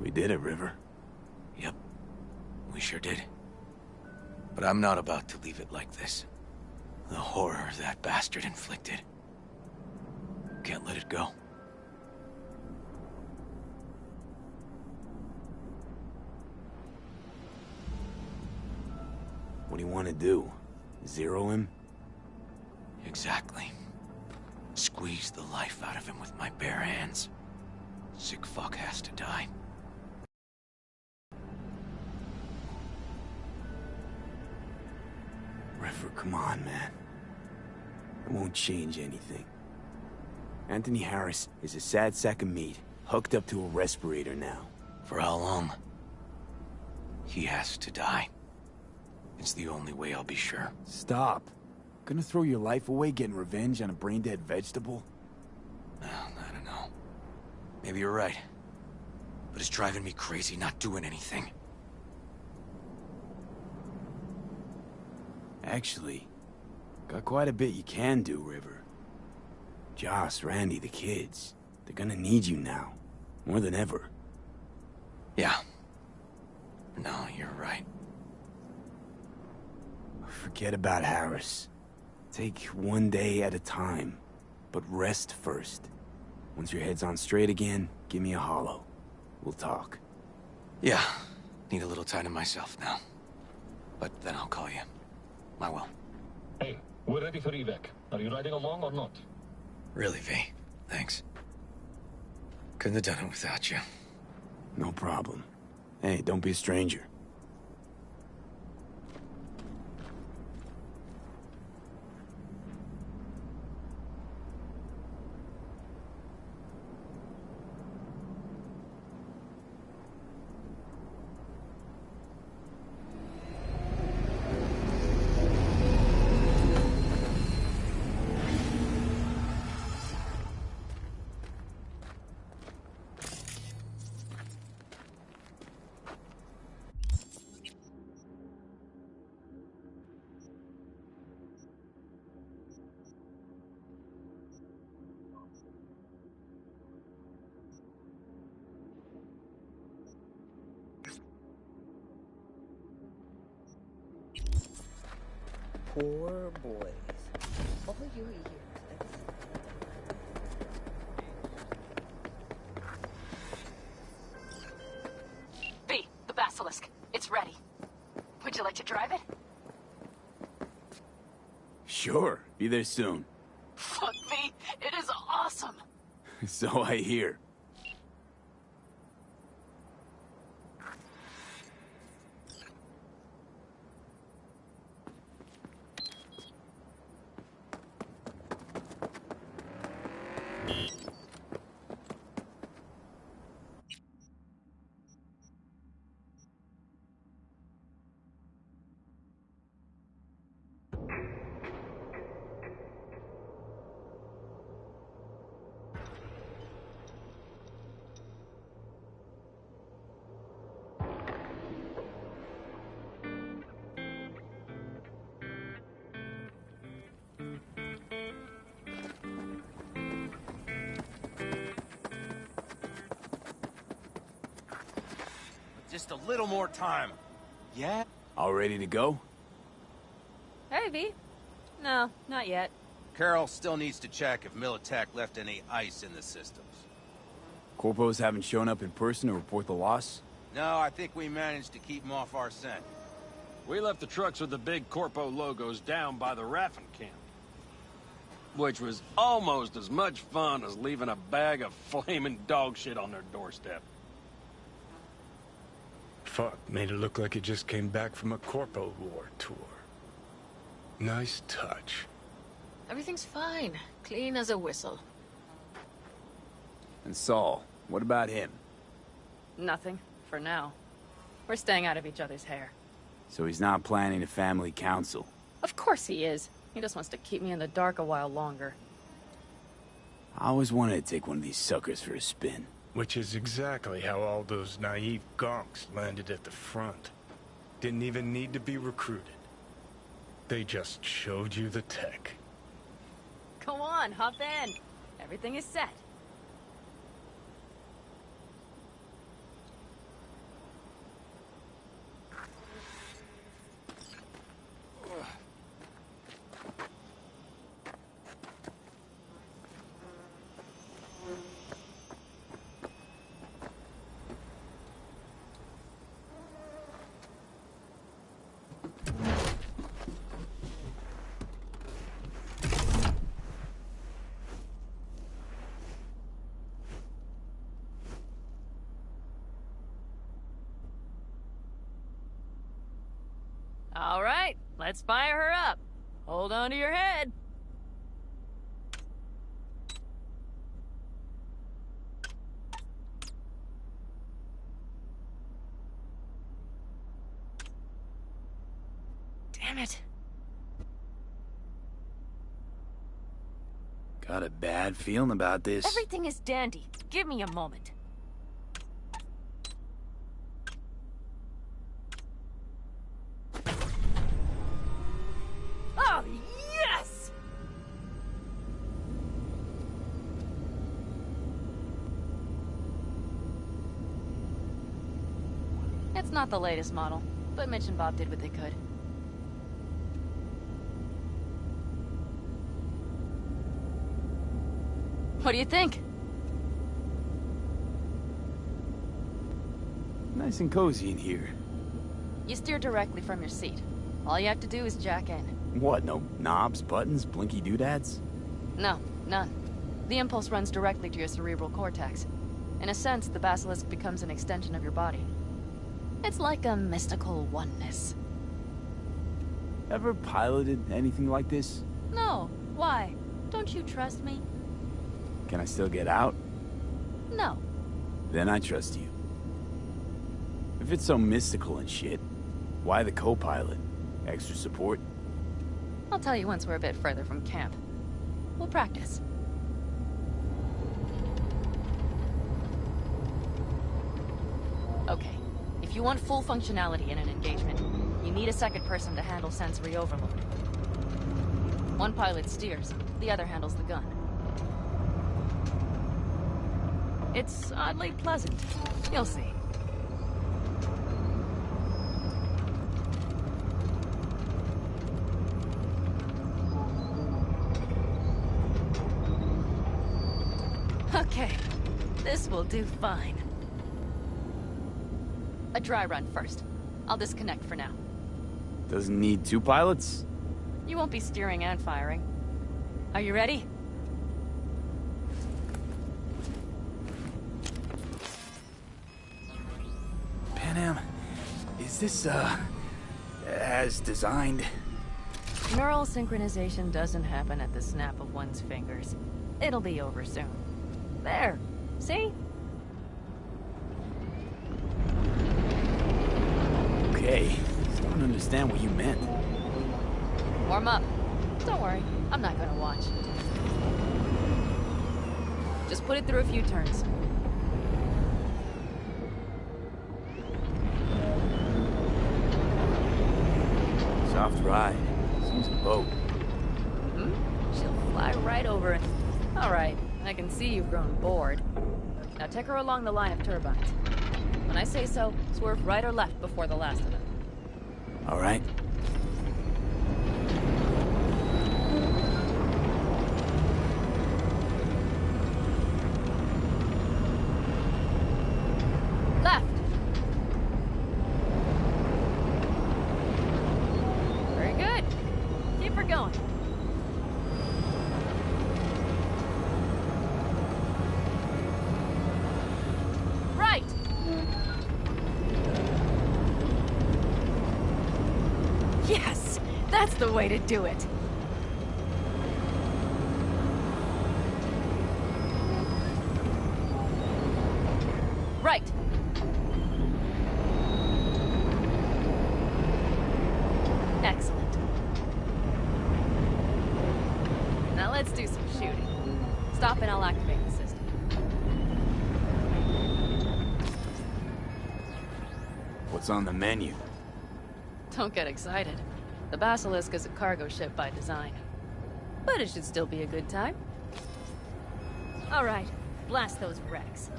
We did it, River. Yep. We sure did. But I'm not about to leave it like this. The horror that bastard inflicted. Can't let it go. What do you want to do? Zero him? Exactly. Squeeze the life out of him with my bare hands. Sick fuck has to die. River, come on, man. It won't change anything. Anthony Harris is a sad sack of meat, hooked up to a respirator now. For how long? He has to die. It's the only way I'll be sure. Stop. Gonna throw your life away getting revenge on a brain-dead vegetable? I don't know. Maybe you're right. But it's driving me crazy not doing anything. Actually, got quite a bit you can do, River. Joss, Randy, the kids. They're gonna need you now. More than ever. Yeah. No, you're right. Forget about Harris. Take one day at a time. But rest first. Once your head's on straight again, give me a hollow. We'll talk. Yeah. Need a little time to myself now. But then I'll call you. I will. Hey, we're ready for evac. Are you riding along or not? Really, V. Thanks. Couldn't have done it without you. No problem. Hey, don't be a stranger. Poor boys. All your years. B, the Basilisk. It's ready. Would you like to drive it? Sure. Be there soon. Fuck me. It is awesome. So I hear. Just a little more time. Yeah? All ready to go? Hey, V. No, not yet. Carol still needs to check if Militech left any ice in the systems. Corpos haven't shown up in person to report the loss? No, I think we managed to keep them off our scent. We left the trucks with the big Corpo logos down by the Raffin camp. Which was almost as much fun as leaving a bag of flaming dog shit on their doorstep. Fuck, made it look like it just came back from a Corpo War tour. Nice touch. Everything's fine. Clean as a whistle. And Saul, what about him? Nothing, for now. We're staying out of each other's hair. So he's not planning a family council? Of course he is. He just wants to keep me in the dark a while longer. I always wanted to take one of these suckers for a spin. Which is exactly how all those naive gonks landed at the front. Didn't even need to be recruited. They just showed you the tech. Go on, hop in. Everything is set. All right, let's fire her up. Hold on to your head. Damn it. Got a bad feeling about this. Everything is dandy. Give me a moment. Oh, yes! It's not the latest model, but Mitch and Bob did what they could. What do you think? Nice and cozy in here. You steer directly from your seat. All you have to do is jack in. What, no knobs, buttons, blinky doodads? No, none. The impulse runs directly to your cerebral cortex. In a sense, the basilisk becomes an extension of your body. It's like a mystical oneness. Ever piloted anything like this? No, why? Don't you trust me? Can I still get out? No. Then I trust you. If it's so mystical and shit, why the co-pilot? Extra support? I'll tell you once we're a bit further from camp. We'll practice. Okay. If you want full functionality in an engagement, you need a second person to handle sensory overload. One pilot steers, the other handles the gun. It's oddly pleasant. You'll see. Okay, this will do fine. A dry run first. I'll disconnect for now. Doesn't need two pilots? You won't be steering and firing. Are you ready? Panam, is this, as designed? Neural synchronization doesn't happen at the snap of one's fingers. It'll be over soon. There. See? Okay. Still don't understand what you meant. Warm up. Don't worry. I'm not gonna watch. Just put it through a few turns. Soft ride. Seems a boat. She'll fly right over it. All right. I can see you've grown bored. Now take her along the line of turbines. When I say so, swerve right or left before the last of them. All right. Left. Very good. Keep her going. Right. Yes, that's the way to do it. Right. Excellent. Now let's do some shooting. Stop and I'll activate the system. What's on the menu? Don't get excited. The Basilisk is a cargo ship by design. But it should still be a good time. All right, blast those wrecks.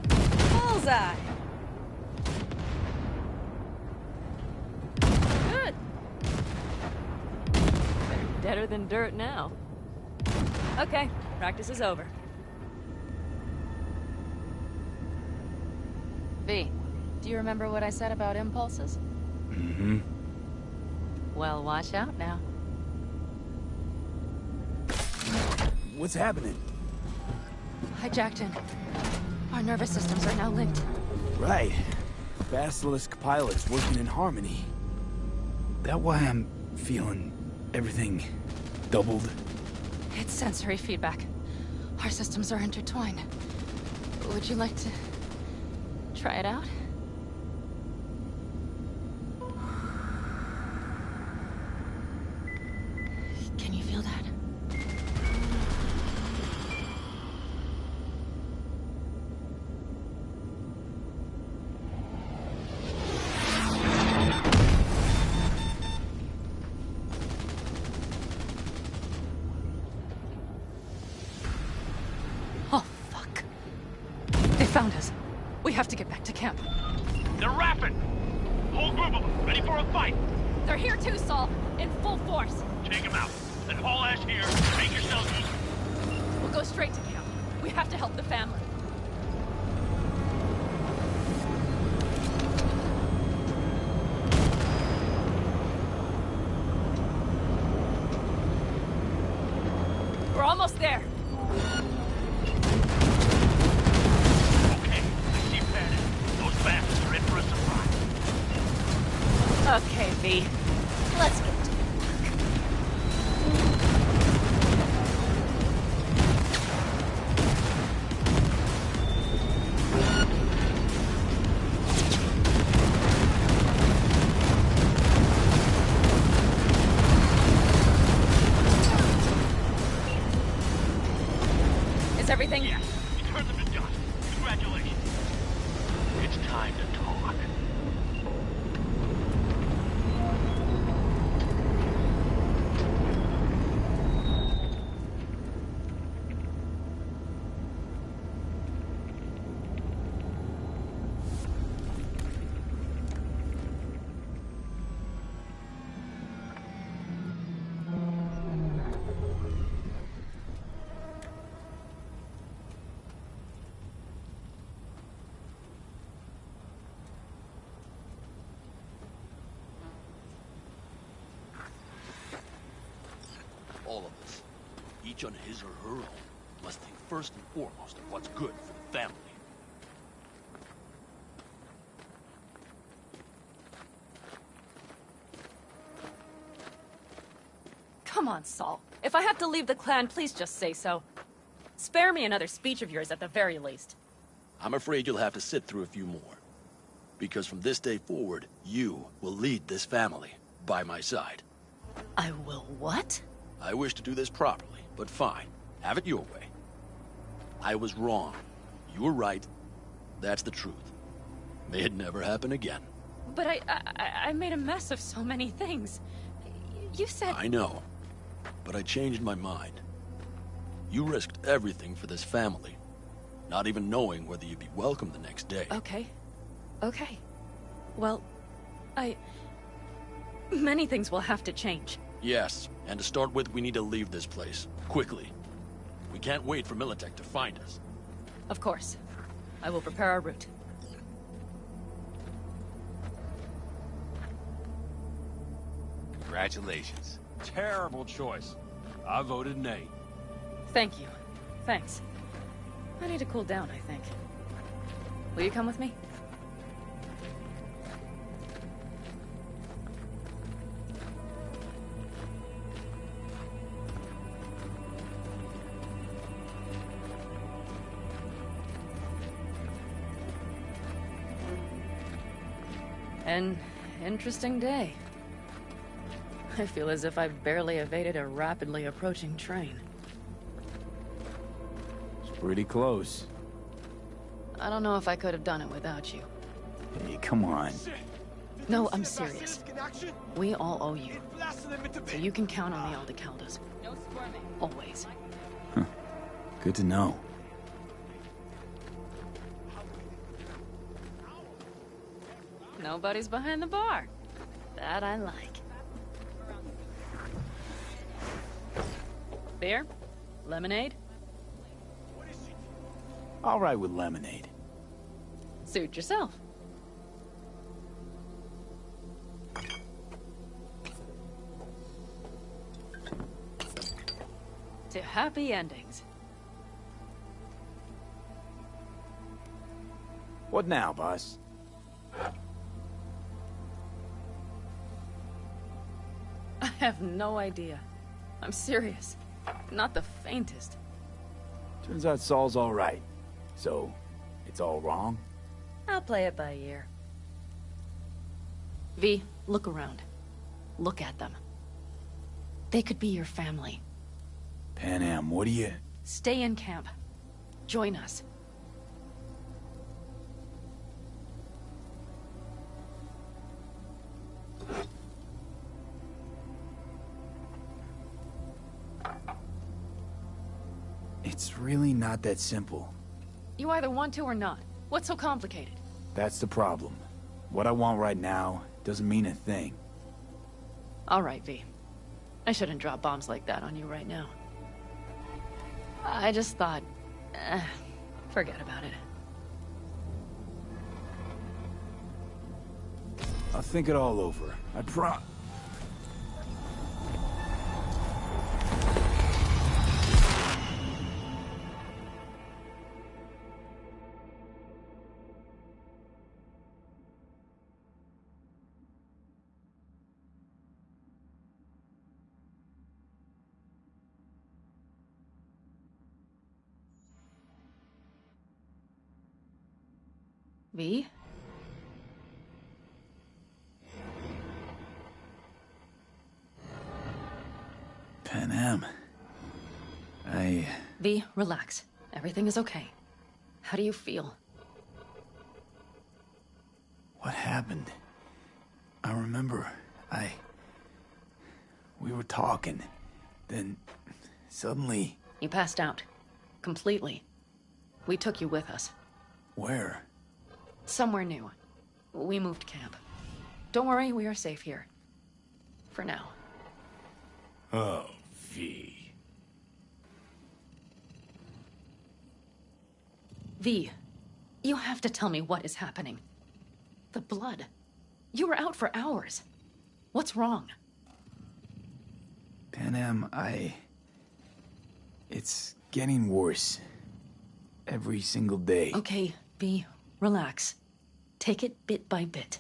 Bullseye! Good. Deader than dirt now. Okay, practice is over. V, do you remember what I said about impulses? Mm-hmm. Well, watch out now. What's happening? I jacked in. Our nervous systems are now linked. Right. Basilisk pilots working in harmony. That why I'm feeling everything doubled? It's sensory feedback. Our systems are intertwined. Would you like to try it out? found us. We have to get back to camp. They're rapping! Whole group of them, ready for a fight! They're here too, Saul. In full force. Take them out. Then haul ass here. Make yourselves useful. We'll go straight to camp. We have to help the family. We're almost there. Okay, I see panic. Those bastards are in for a surprise. Okay, V. Let's get to Is everything? Yeah, you turned them to dust. Congratulations. It's time to talk. All of us, each on his or her own, must think first and foremost of what's good for the family. Come on, Saul. If I have to leave the clan, please just say so. Spare me another speech of yours at the very least. I'm afraid you'll have to sit through a few more. Because from this day forward, you will lead this family by my side. I will what? I wish to do this properly, but fine. Have it your way. I was wrong. You were right. That's the truth. May it never happen again. But I made a mess of so many things. You said... I know. But I changed my mind. You risked everything for this family. Not even knowing whether you'd be welcome the next day. Okay. Okay. Well, many things will have to change. Yes, and to start with, we need to leave this place. Quickly. We can't wait for Militech to find us. Of course. I will prepare our route. Congratulations. Terrible choice. I voted nay. Thank you. Thanks. I need to cool down, I think. Will you come with me? An interesting day. I feel as if I barely evaded a rapidly approaching train. It's pretty close. I don't know if I could have done it without you. Hey, come on. No, I'm serious. We all owe you. So you can count on the Aldecaldos. No squirming. Always. Good to know. Nobody's behind the bar. That I like. Beer? Lemonade? All right with lemonade. Suit yourself. To happy endings. What now, boss? I have no idea. I'm serious. Not the faintest. Turns out Saul's all right. So, it's all wrong? I'll play it by ear. V, look around. Look at them. They could be your family. Panam, what do you... Stay in camp. Join us. It's really not that simple. You either want to or not. What's so complicated? That's the problem. What I want right now doesn't mean a thing. All right, V. I shouldn't drop bombs like that on you right now. I just thought... forget about it. I'll think it all over. I V? Panam. V, relax. Everything is okay. How do you feel? What happened? I remember, we were talking. Then, suddenly... You passed out. Completely. We took you with us. Where? Somewhere new. We moved camp. Don't worry, we are safe here. For now. Oh, V. V, you have to tell me what is happening. The blood. You were out for hours. What's wrong? Panam, it's getting worse. Every single day. Okay, V, relax. Take it bit by bit.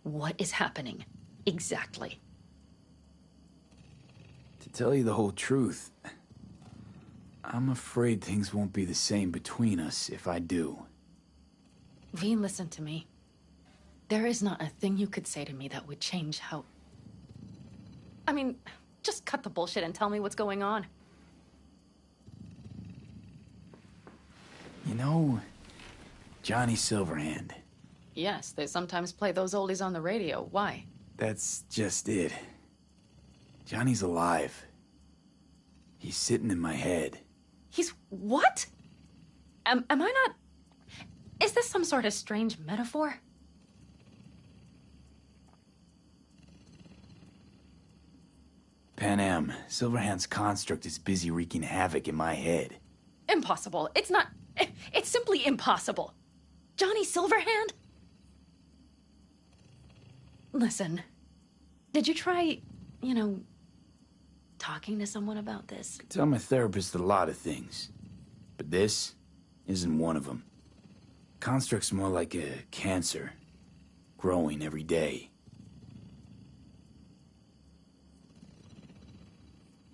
What is happening? Exactly. To tell you the whole truth, I'm afraid things won't be the same between us if I do. V, listen to me. There is not a thing you could say to me that would change how... I mean, just cut the bullshit and tell me what's going on. You know, Johnny Silverhand. Yes, they sometimes play those oldies on the radio. Why? That's just it. Johnny's alive. He's sitting in my head. He's what? Am I not... Is this some sort of strange metaphor? Panam, Silverhand's construct is busy wreaking havoc in my head. Impossible. It's not... It's simply impossible. Johnny Silverhand? Listen, did you try, talking to someone about this? I tell my therapist a lot of things, but this isn't one of them. Construct's more like a cancer, growing every day.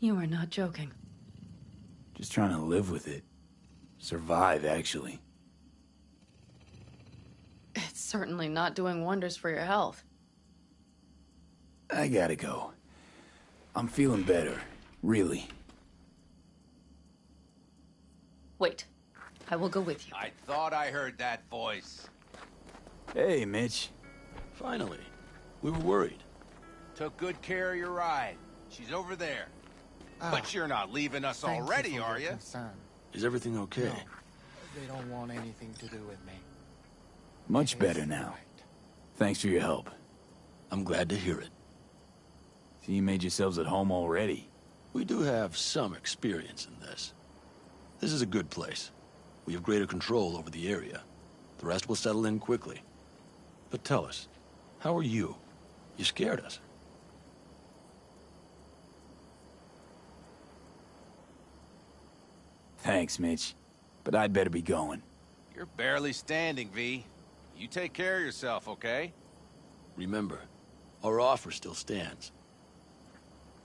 You are not joking. Just trying to live with it. Survive, actually. It's certainly not doing wonders for your health. I gotta go. I'm feeling better, really. Wait, I will go with you. I thought I heard that voice. Hey, Mitch. Finally. We were worried. Took good care of your ride. She's over there. But you're not leaving us already, are you? Is everything okay? No, they don't want anything to do with me. Much better now. Thanks for your help. I'm glad to hear it. So you made yourselves at home already? We do have some experience in this. This is a good place. We have greater control over the area. The rest will settle in quickly. But tell us, how are you? You scared us. Thanks, Mitch. But I'd better be going. You're barely standing, V. You take care of yourself, okay? Remember, our offer still stands.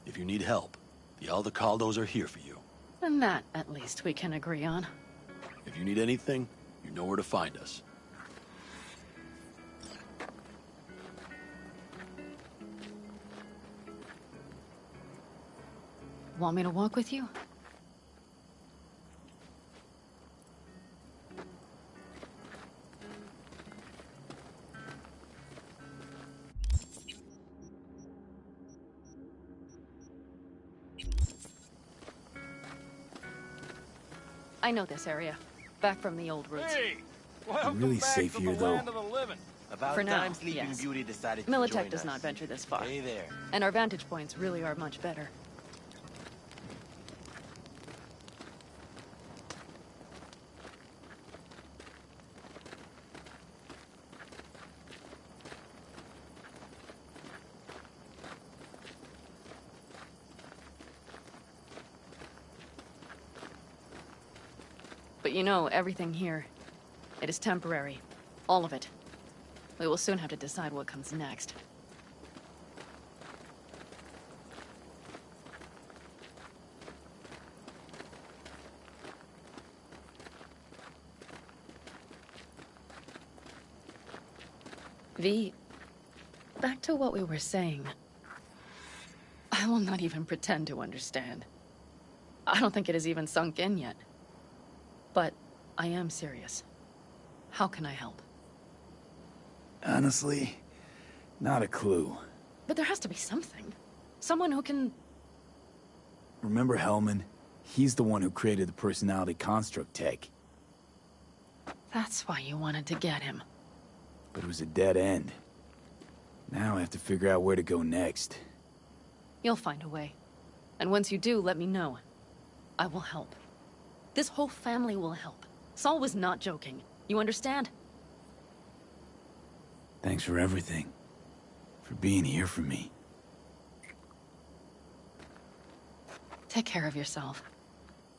If you need help, the Aldecaldos are here for you. And that, at least, we can agree on. If you need anything, you know where to find us. Want me to walk with you? I know this area. Back from the old roots. Hey! Really safe here, though. About For now, time Sleeping yes. Beauty decided to Militech join does us. not venture this far. Hey there. And our vantage points really are much better. But you know, everything here, it is temporary. All of it. We will soon have to decide what comes next. V, back to what we were saying. I will not even pretend to understand. I don't think it has even sunk in yet. But I am serious. How can I help? Honestly, not a clue. But there has to be something. Someone who can... Remember Hellman? He's the one who created the personality construct tech. That's why you wanted to get him. But it was a dead end. Now I have to figure out where to go next. You'll find a way. And once you do, let me know. I will help. This whole family will help. Saul was not joking. You understand? Thanks for everything. For being here for me. Take care of yourself.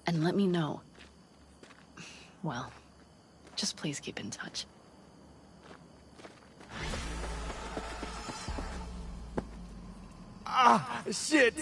And let me know. Well, just please keep in touch. Ah, shit!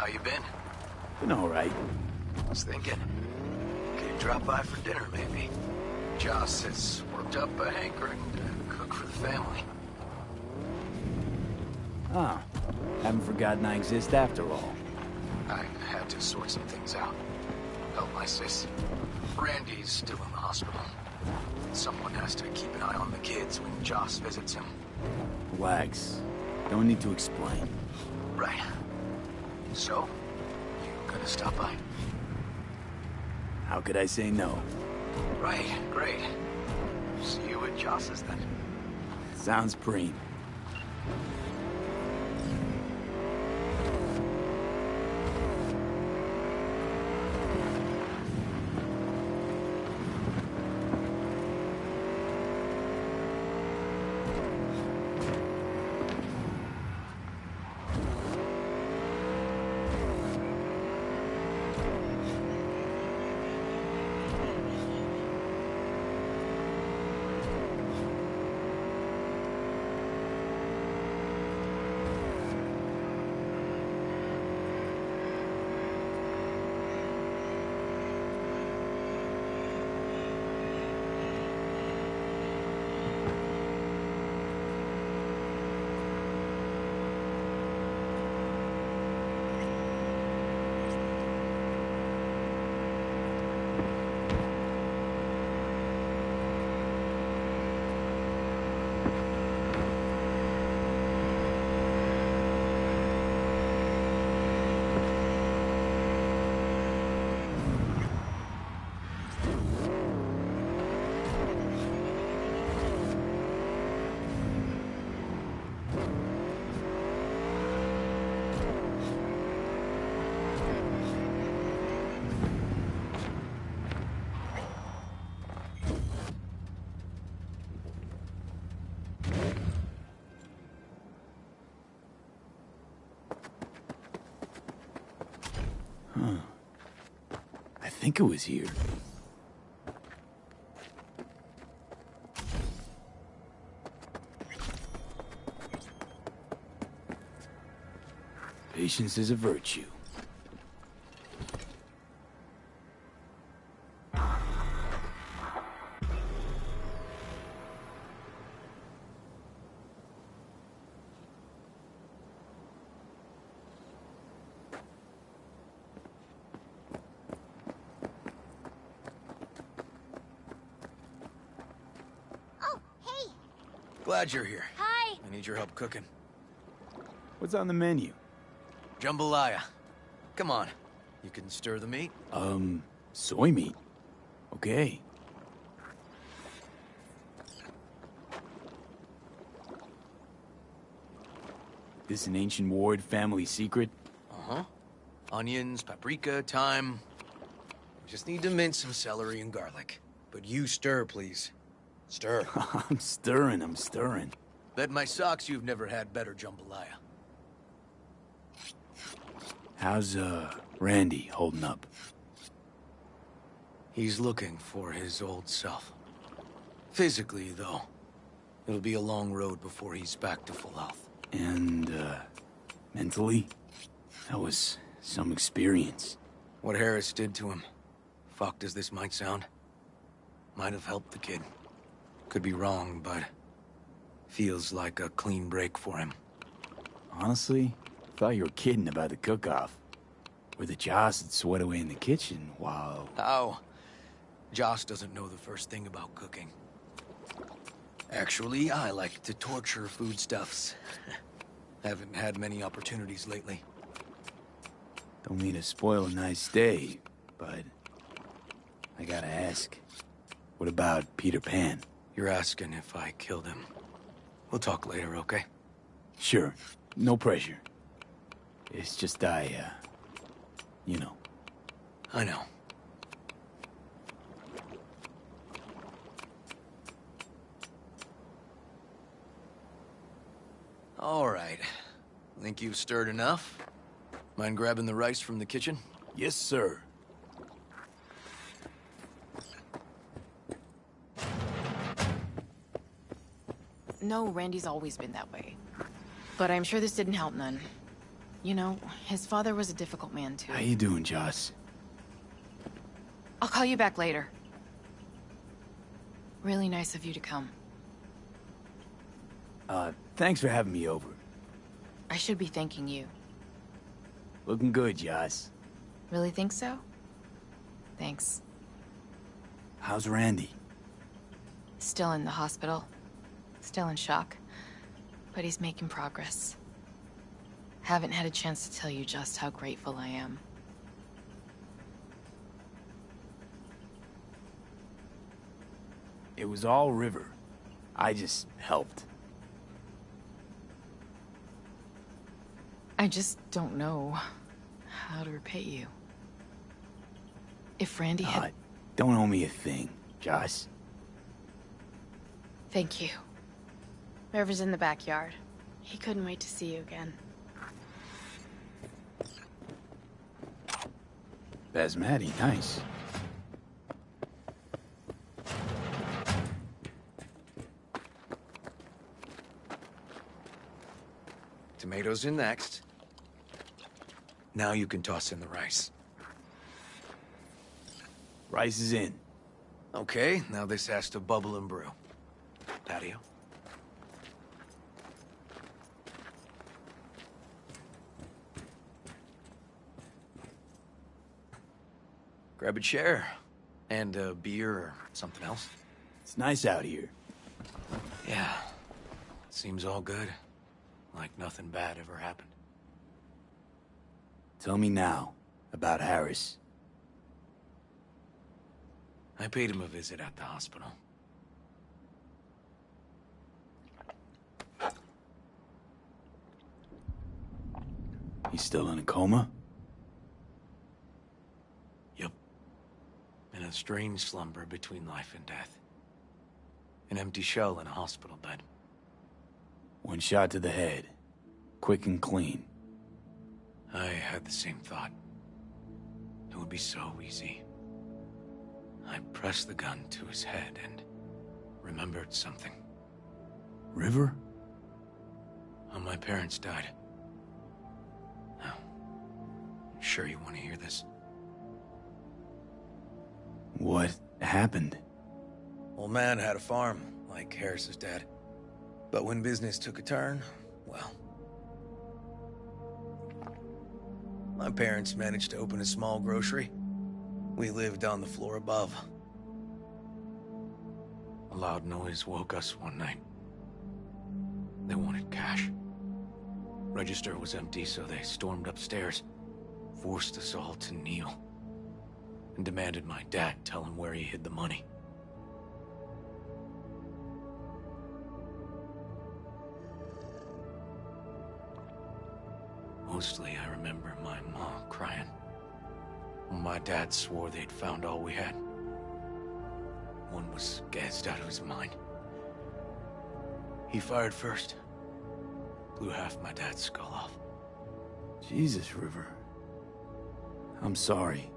How you been? Been alright. I was thinking, could drop by for dinner, maybe. Joss has worked up a hankering to cook for the family. Ah, haven't forgotten I exist after all. I had to sort some things out. Help my sis. Randy's still in the hospital. Someone has to keep an eye on the kids when Joss visits him. Relax. Don't need to explain. Right. So, you gonna stop by? How could I say no? Right, great. See you at Joss's then. Sounds preem. Huh. I think it was here. Patience is a virtue. Glad you're here. Hi. I need your help cooking. What's on the menu? Jambalaya. Come on. You can stir the meat? Soy meat. Okay. This an ancient Ward family secret? Uh-huh. Onions, paprika, thyme. We just need to mince some celery and garlic. But you stir, please. Stir. I'm stirring. Bet my socks you've never had better jambalaya. How's, Randy holding up? He's looking for his old self. Physically, though. It'll be a long road before he's back to full health. And, mentally? That was some experience. What Harris did to him, fucked as this might sound, might have helped the kid. Could be wrong, but feels like a clean break for him. Honestly, thought you were kidding about the cook-off. Where the Joss had sweat away in the kitchen while... How? Joss doesn't know the first thing about cooking. Actually, I like to torture foodstuffs. Haven't had many opportunities lately. Don't mean to spoil a nice day, but... I gotta ask. What about Peter Pan? You're asking if I killed him. We'll talk later, okay? Sure. No pressure. It's just you know. I know. All right. Think you've stirred enough? Mind grabbing the rice from the kitchen? Yes, sir. No, Randy's always been that way. But I'm sure this didn't help none. You know, his father was a difficult man, too. How you doing, Joss? I'll call you back later. Really nice of you to come. Thanks for having me over. I should be thanking you. Looking good, Joss. Really think so? Thanks. How's Randy? Still in the hospital. Still in shock. But he's making progress. Haven't had a chance to tell you just how grateful I am. It was all River. I just helped. I just don't know how to repay you. If Randy had... Don't owe me a thing, Joss. Thank you. River's in the backyard. He couldn't wait to see you again. Basmati, nice. Tomatoes in next. Now you can toss in the rice. Rice is in. Okay, now this has to bubble and brew. Patio. Grab a chair. And a beer or something else. It's nice out here. Yeah. Seems all good. Like nothing bad ever happened. Tell me now about Harris. I paid him a visit at the hospital. He's still in a coma? Yep. In a strange slumber between life and death. An empty shell in a hospital bed. One shot to the head. Quick and clean. I had the same thought. It would be so easy. I pressed the gun to his head and remembered something. River? How my parents died. Now, sure you want to hear this? What happened? Old man had a farm, like Harris's dad. But when business took a turn, well... my parents managed to open a small grocery. We lived on the floor above. A loud noise woke us one night. They wanted cash. Register was empty, so they stormed upstairs, forced us all to kneel, and demanded my dad tell him where he hid the money. Mostly, I remember my mom crying. My dad swore they'd found all we had. One was gassed out of his mind. He fired first. Blew half my dad's skull off. Jesus, River. I'm sorry.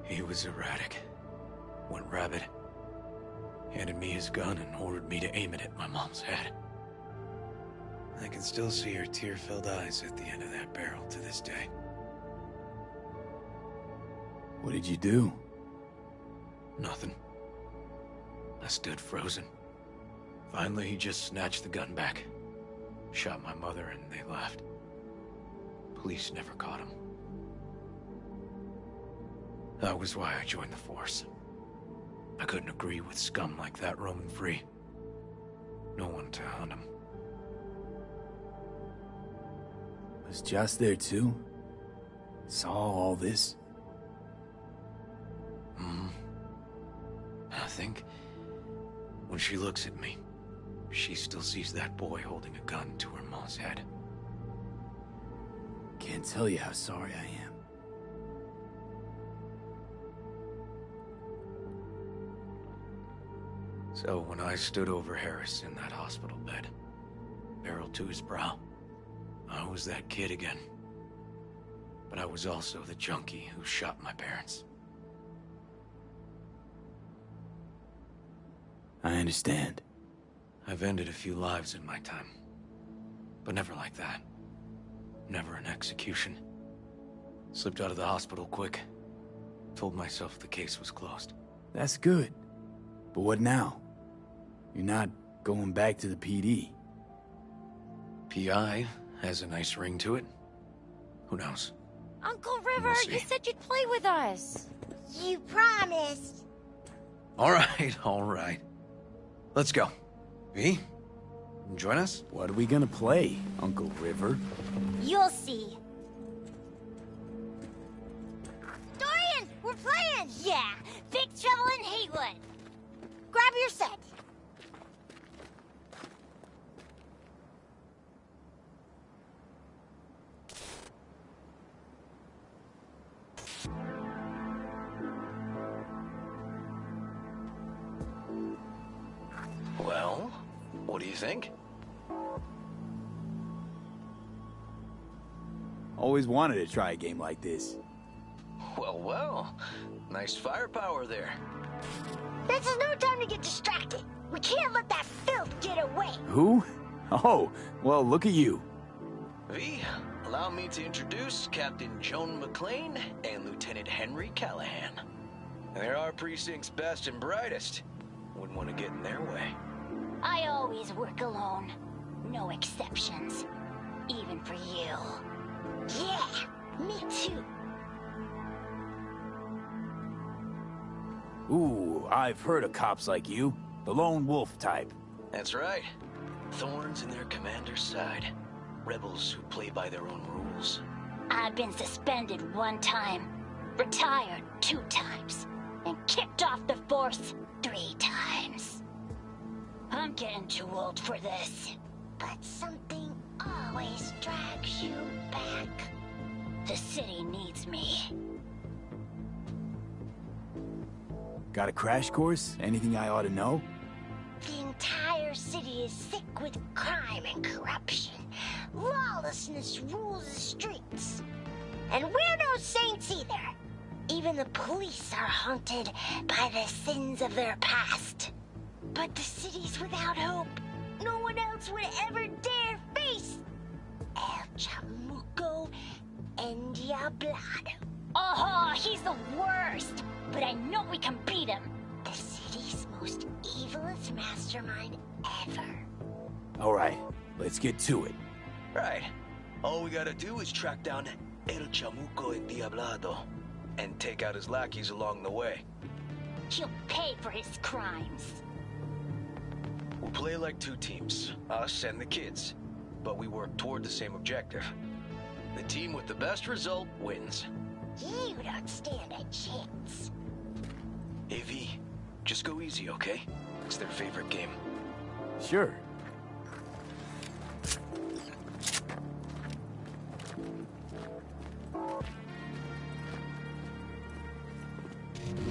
He was erratic. Went rabid. Handed me his gun and ordered me to aim it at my mom's head. I can still see her tear-filled eyes at the end of that barrel to this day. What did you do? Nothing. I stood frozen. Finally, he just snatched the gun back. Shot my mother and they left. Police never caught him. That was why I joined the force. I couldn't agree with scum like that roaming free. No one to hunt him. Was Joss there too? Saw all this? I think when she looks at me, she still sees that boy holding a gun to her mom's head. Can't tell you how sorry I am. So when I stood over Harris in that hospital bed, barrel to his brow, I was that kid again. But I was also the junkie who shot my parents. I understand. I've ended a few lives in my time, but never like that. Never an execution. Slipped out of the hospital quick. Told myself the case was closed. That's good. But what now? You're not going back to the PD. PI has a nice ring to it. Who knows? Uncle River, We'll see. you said you'd play with us. You promised. All right. Let's go. V, join us? What are we gonna play, Uncle River? You'll see. Dorian, we're playing! Yeah, Big Trouble in Haywood. Grab your set. Well, what do you think? Always wanted to try a game like this. Well. Nice firepower there. This is no time to get distracted. We can't let that filth get away. Who? Oh, well, look at you. V, allow me to introduce Captain Joan McClane and Lieutenant Henry Callahan. They're our precinct's best and brightest. Wouldn't want to get in their way. I always work alone. No exceptions. Even for you. Yeah, me too. Ooh, I've heard of cops like you. The lone wolf type. That's right. Thorns in their commander's side. Rebels who play by their own rules. I've been suspended 1 time, retired 2 times, and kicked off the force 3 times. I'm getting too old for this. But something always drags you back. The city needs me. Got a crash course? Anything I ought to know? The entire city is sick with crime and corruption. Lawlessness rules the streets. And we're no saints either. Even the police are haunted by the sins of their past. But the city's without hope. No one else would ever dare face El Chamuco and Diablado. Oh, he's the worst. But I know we can beat him. The city's most evilest mastermind ever. All right, let's get to it. Right. All we gotta do is track down El Chamuco and Diablado and take out his lackeys along the way. He'll pay for his crimes. We'll play like 2 teams, us and the kids, but we work toward the same objective. The team with the best result wins. You don't stand a chance. Hey V, just go easy, okay? It's their favorite game. Sure.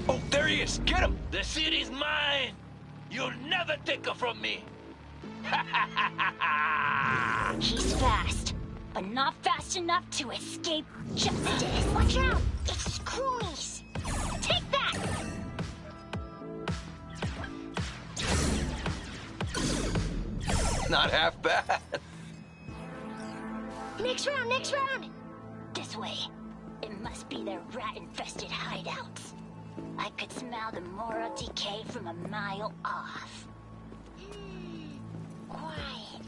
Oh, there he is! Get him! The city's mine! You'll never take her from me! He's fast, but not fast enough to escape justice. Watch out! It's Screwies! Take that! Not half bad. Next round, next round! This way. It must be their rat-infested hideouts. I could smell the moral decay from a mile off. Quiet.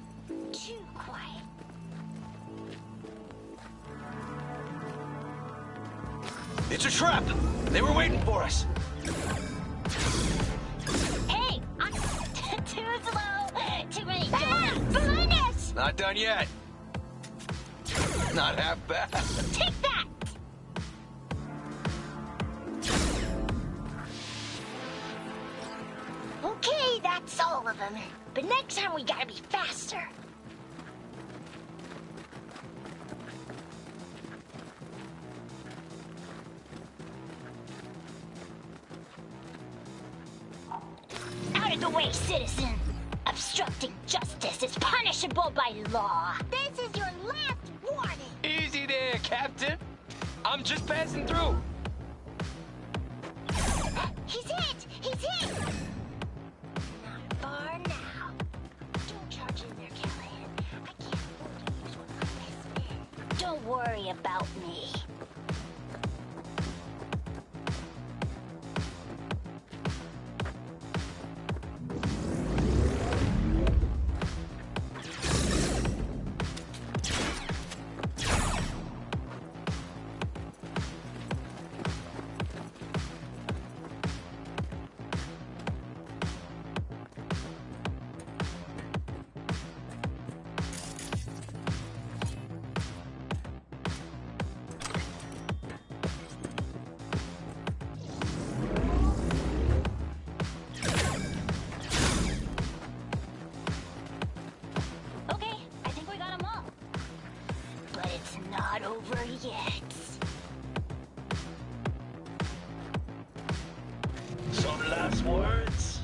Too quiet. It's a trap! They were waiting for us! Hey! I'm too slow! Too many doors! Behind us! Not done yet. Not half bad. Take that! Okay, that's all of them. But next time we gotta be faster. Out of the way, citizen! Obstructing justice is punishable by law. This is your last warning. Easy there, Captain. I'm just passing through. He's hit! He's hit! Not far now. Don't charge in there, Callahan. I can't afford to use one of my best men. Don't worry about me. Okay, I think we got them all. But it's not over yet. Some last words?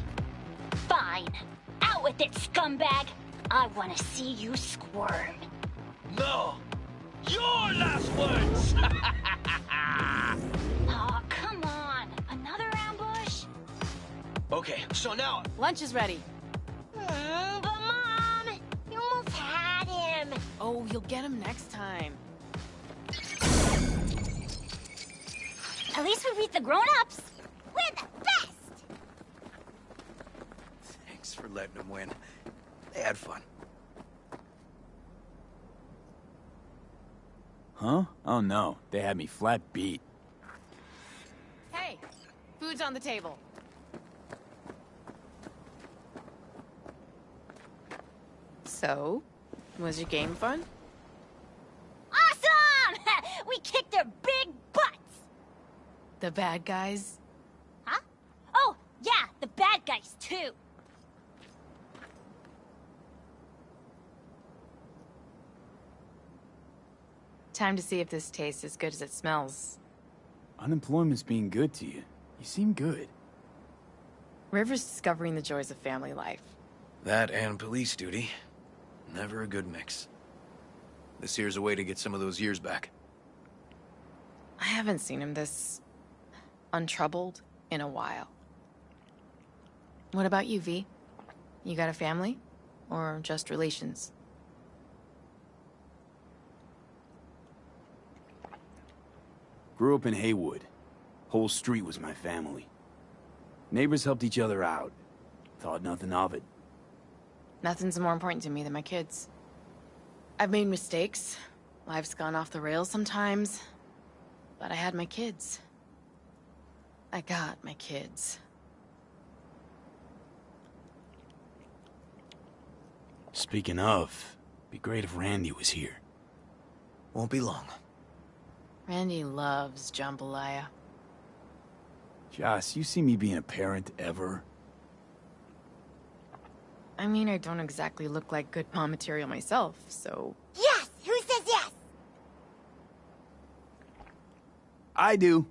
Fine. Out with it, scumbag. I want to see you squirm. No! Your last words! Aw, come on. Another ambush? Okay, so now... Lunch is ready. But Mom, you almost had him. Oh, you'll get him next time. At least we beat the grown-ups. We're the best. Thanks for letting them win. They had fun. Huh? Oh no, they had me flat beat. Hey, food's on the table. So, was your game fun? Awesome! We kicked their big butts. The bad guys? Huh? Oh, yeah, the bad guys, too. Time to see if this tastes as good as it smells. Unemployment's being good to you. You seem good. River's discovering the joys of family life. That and police duty. Never a good mix. This here's a way to get some of those years back. I haven't seen him this untroubled in a while. What about you, V? You got a family? Or just relations? Grew up in Haywood. Whole street was my family. Neighbors helped each other out. Thought nothing of it. Nothing's more important to me than my kids. I've made mistakes. Life's gone off the rails sometimes. But I had my kids. I got my kids. Speaking of, be great if Randy was here. Won't be long. Randy loves jambalaya. Joss, you see me being a parent ever? I mean, I don't exactly look like good mom material myself, so... Yes! Who says yes? I do.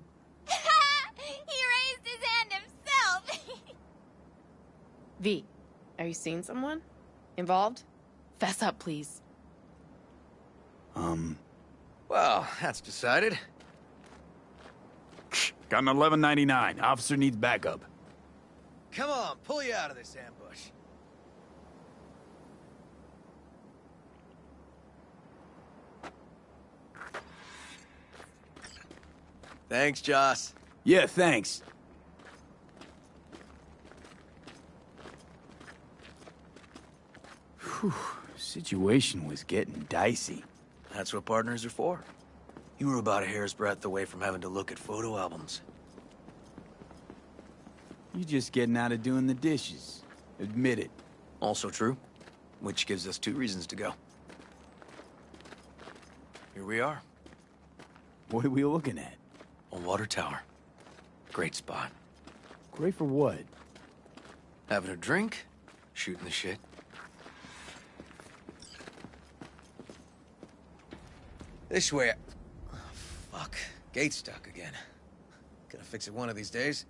He raised his hand himself. V, are you seeing someone? Involved? Fess up, please. Well, that's decided. Got an 1199. Officer needs backup. Come on, pull you out of this ambush. Thanks, Joss. Yeah, thanks. Whew, situation was getting dicey. That's what partners are for. You were about a hair's breadth away from having to look at photo albums. You just getting out of doing the dishes. Admit it. Also true. Which gives us 2 reasons to go. Here we are. What are we looking at? A water tower. Great spot. Great for what? Having a drink, shooting the shit. This way. Oh, fuck. Gate's stuck again. Gonna fix it one of these days.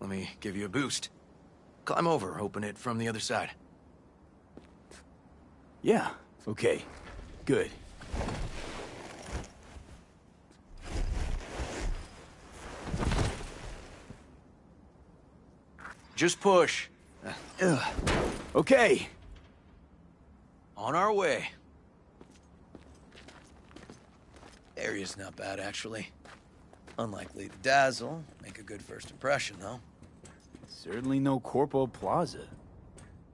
Let me give you a boost. Climb over, open it from the other side. Yeah, okay. Good. Just push. Okay. On our way. area's not bad, actually. Unlikely to dazzle. Make a good first impression, though. Certainly no Corpo Plaza.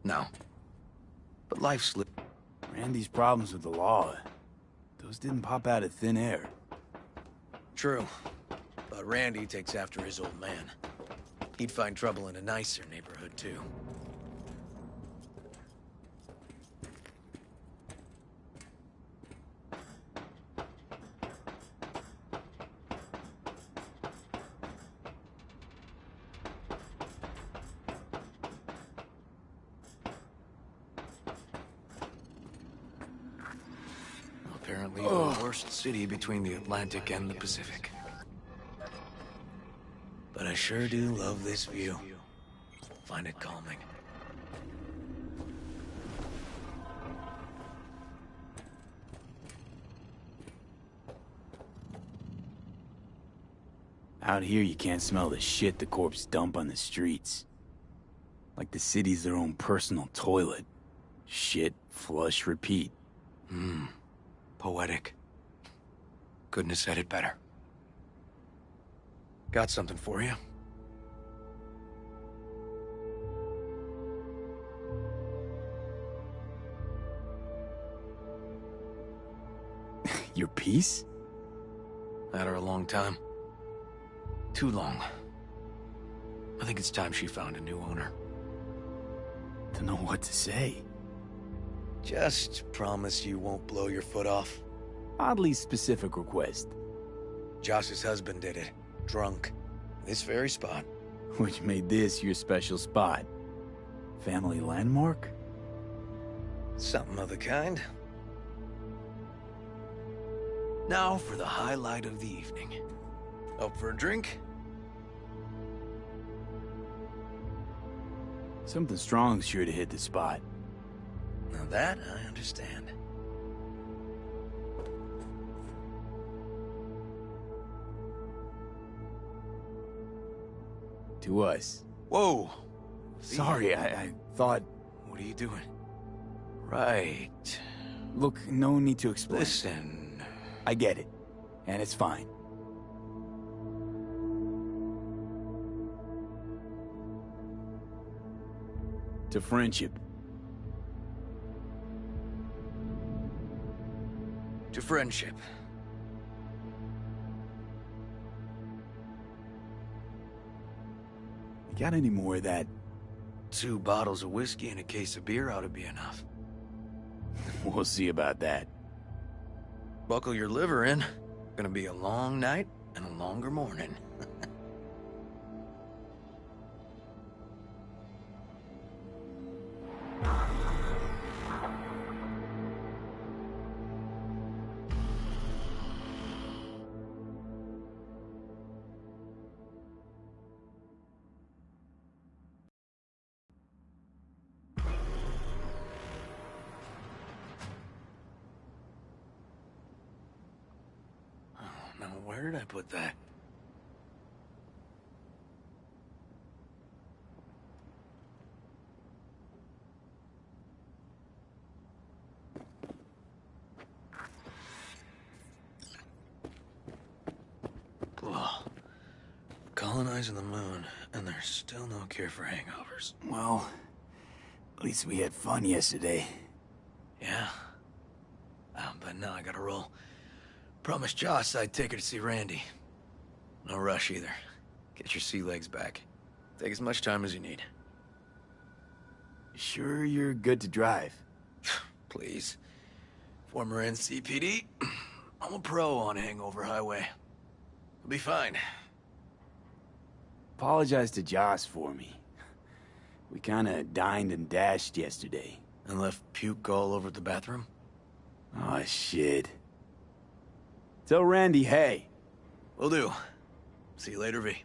No. But life's Randy's problems with the law, those didn't pop out of thin air. True. But Randy takes after his old man. He'd find trouble in a nicer neighborhood, too. Apparently the worst city between the Atlantic and the Pacific. But I sure do love this view. Find it calming. Out here you can't smell the shit the corps dump on the streets. Like the city's their own personal toilet. Shit, flush, repeat. Poetic. Couldn't have said it better. Got something for you. Your piece? Had her a long time. Too long. I think it's time she found a new owner. Don't know what to say. Just promise you won't blow your foot off. Oddly specific request. Josh's husband did it. Drunk. This very spot. Which made this your special spot. Family landmark? Something of the kind. Now for the highlight of the evening. Up for a drink? Something strong's sure to hit the spot. Now that I understand. To us. Whoa! Sorry, I thought... What are you doing? Right. Look, no need to explain. Listen. I get it. And it's fine. To friendship. To friendship. You got any more of that? 2 bottles of whiskey and a case of beer ought to be enough. We'll see about that. Buckle your liver in. Gonna be a long night and a longer morning. Now, where did I put that? Ugh. Colonizing the moon, and there's still no cure for hangovers. Well, at least we had fun yesterday. Yeah. But now I gotta roll. Promised Joss I'd take her to see Randy. No rush either. Get your sea legs back. Take as much time as you need. Sure you're good to drive? Please. Former NCPD. I'm a pro on Hangover Highway. I'll be fine. Apologize to Joss for me. We kinda dined and dashed yesterday. And left puke all over the bathroom? Oh, shit. Tell Randy, hey. Will do. See you later, V.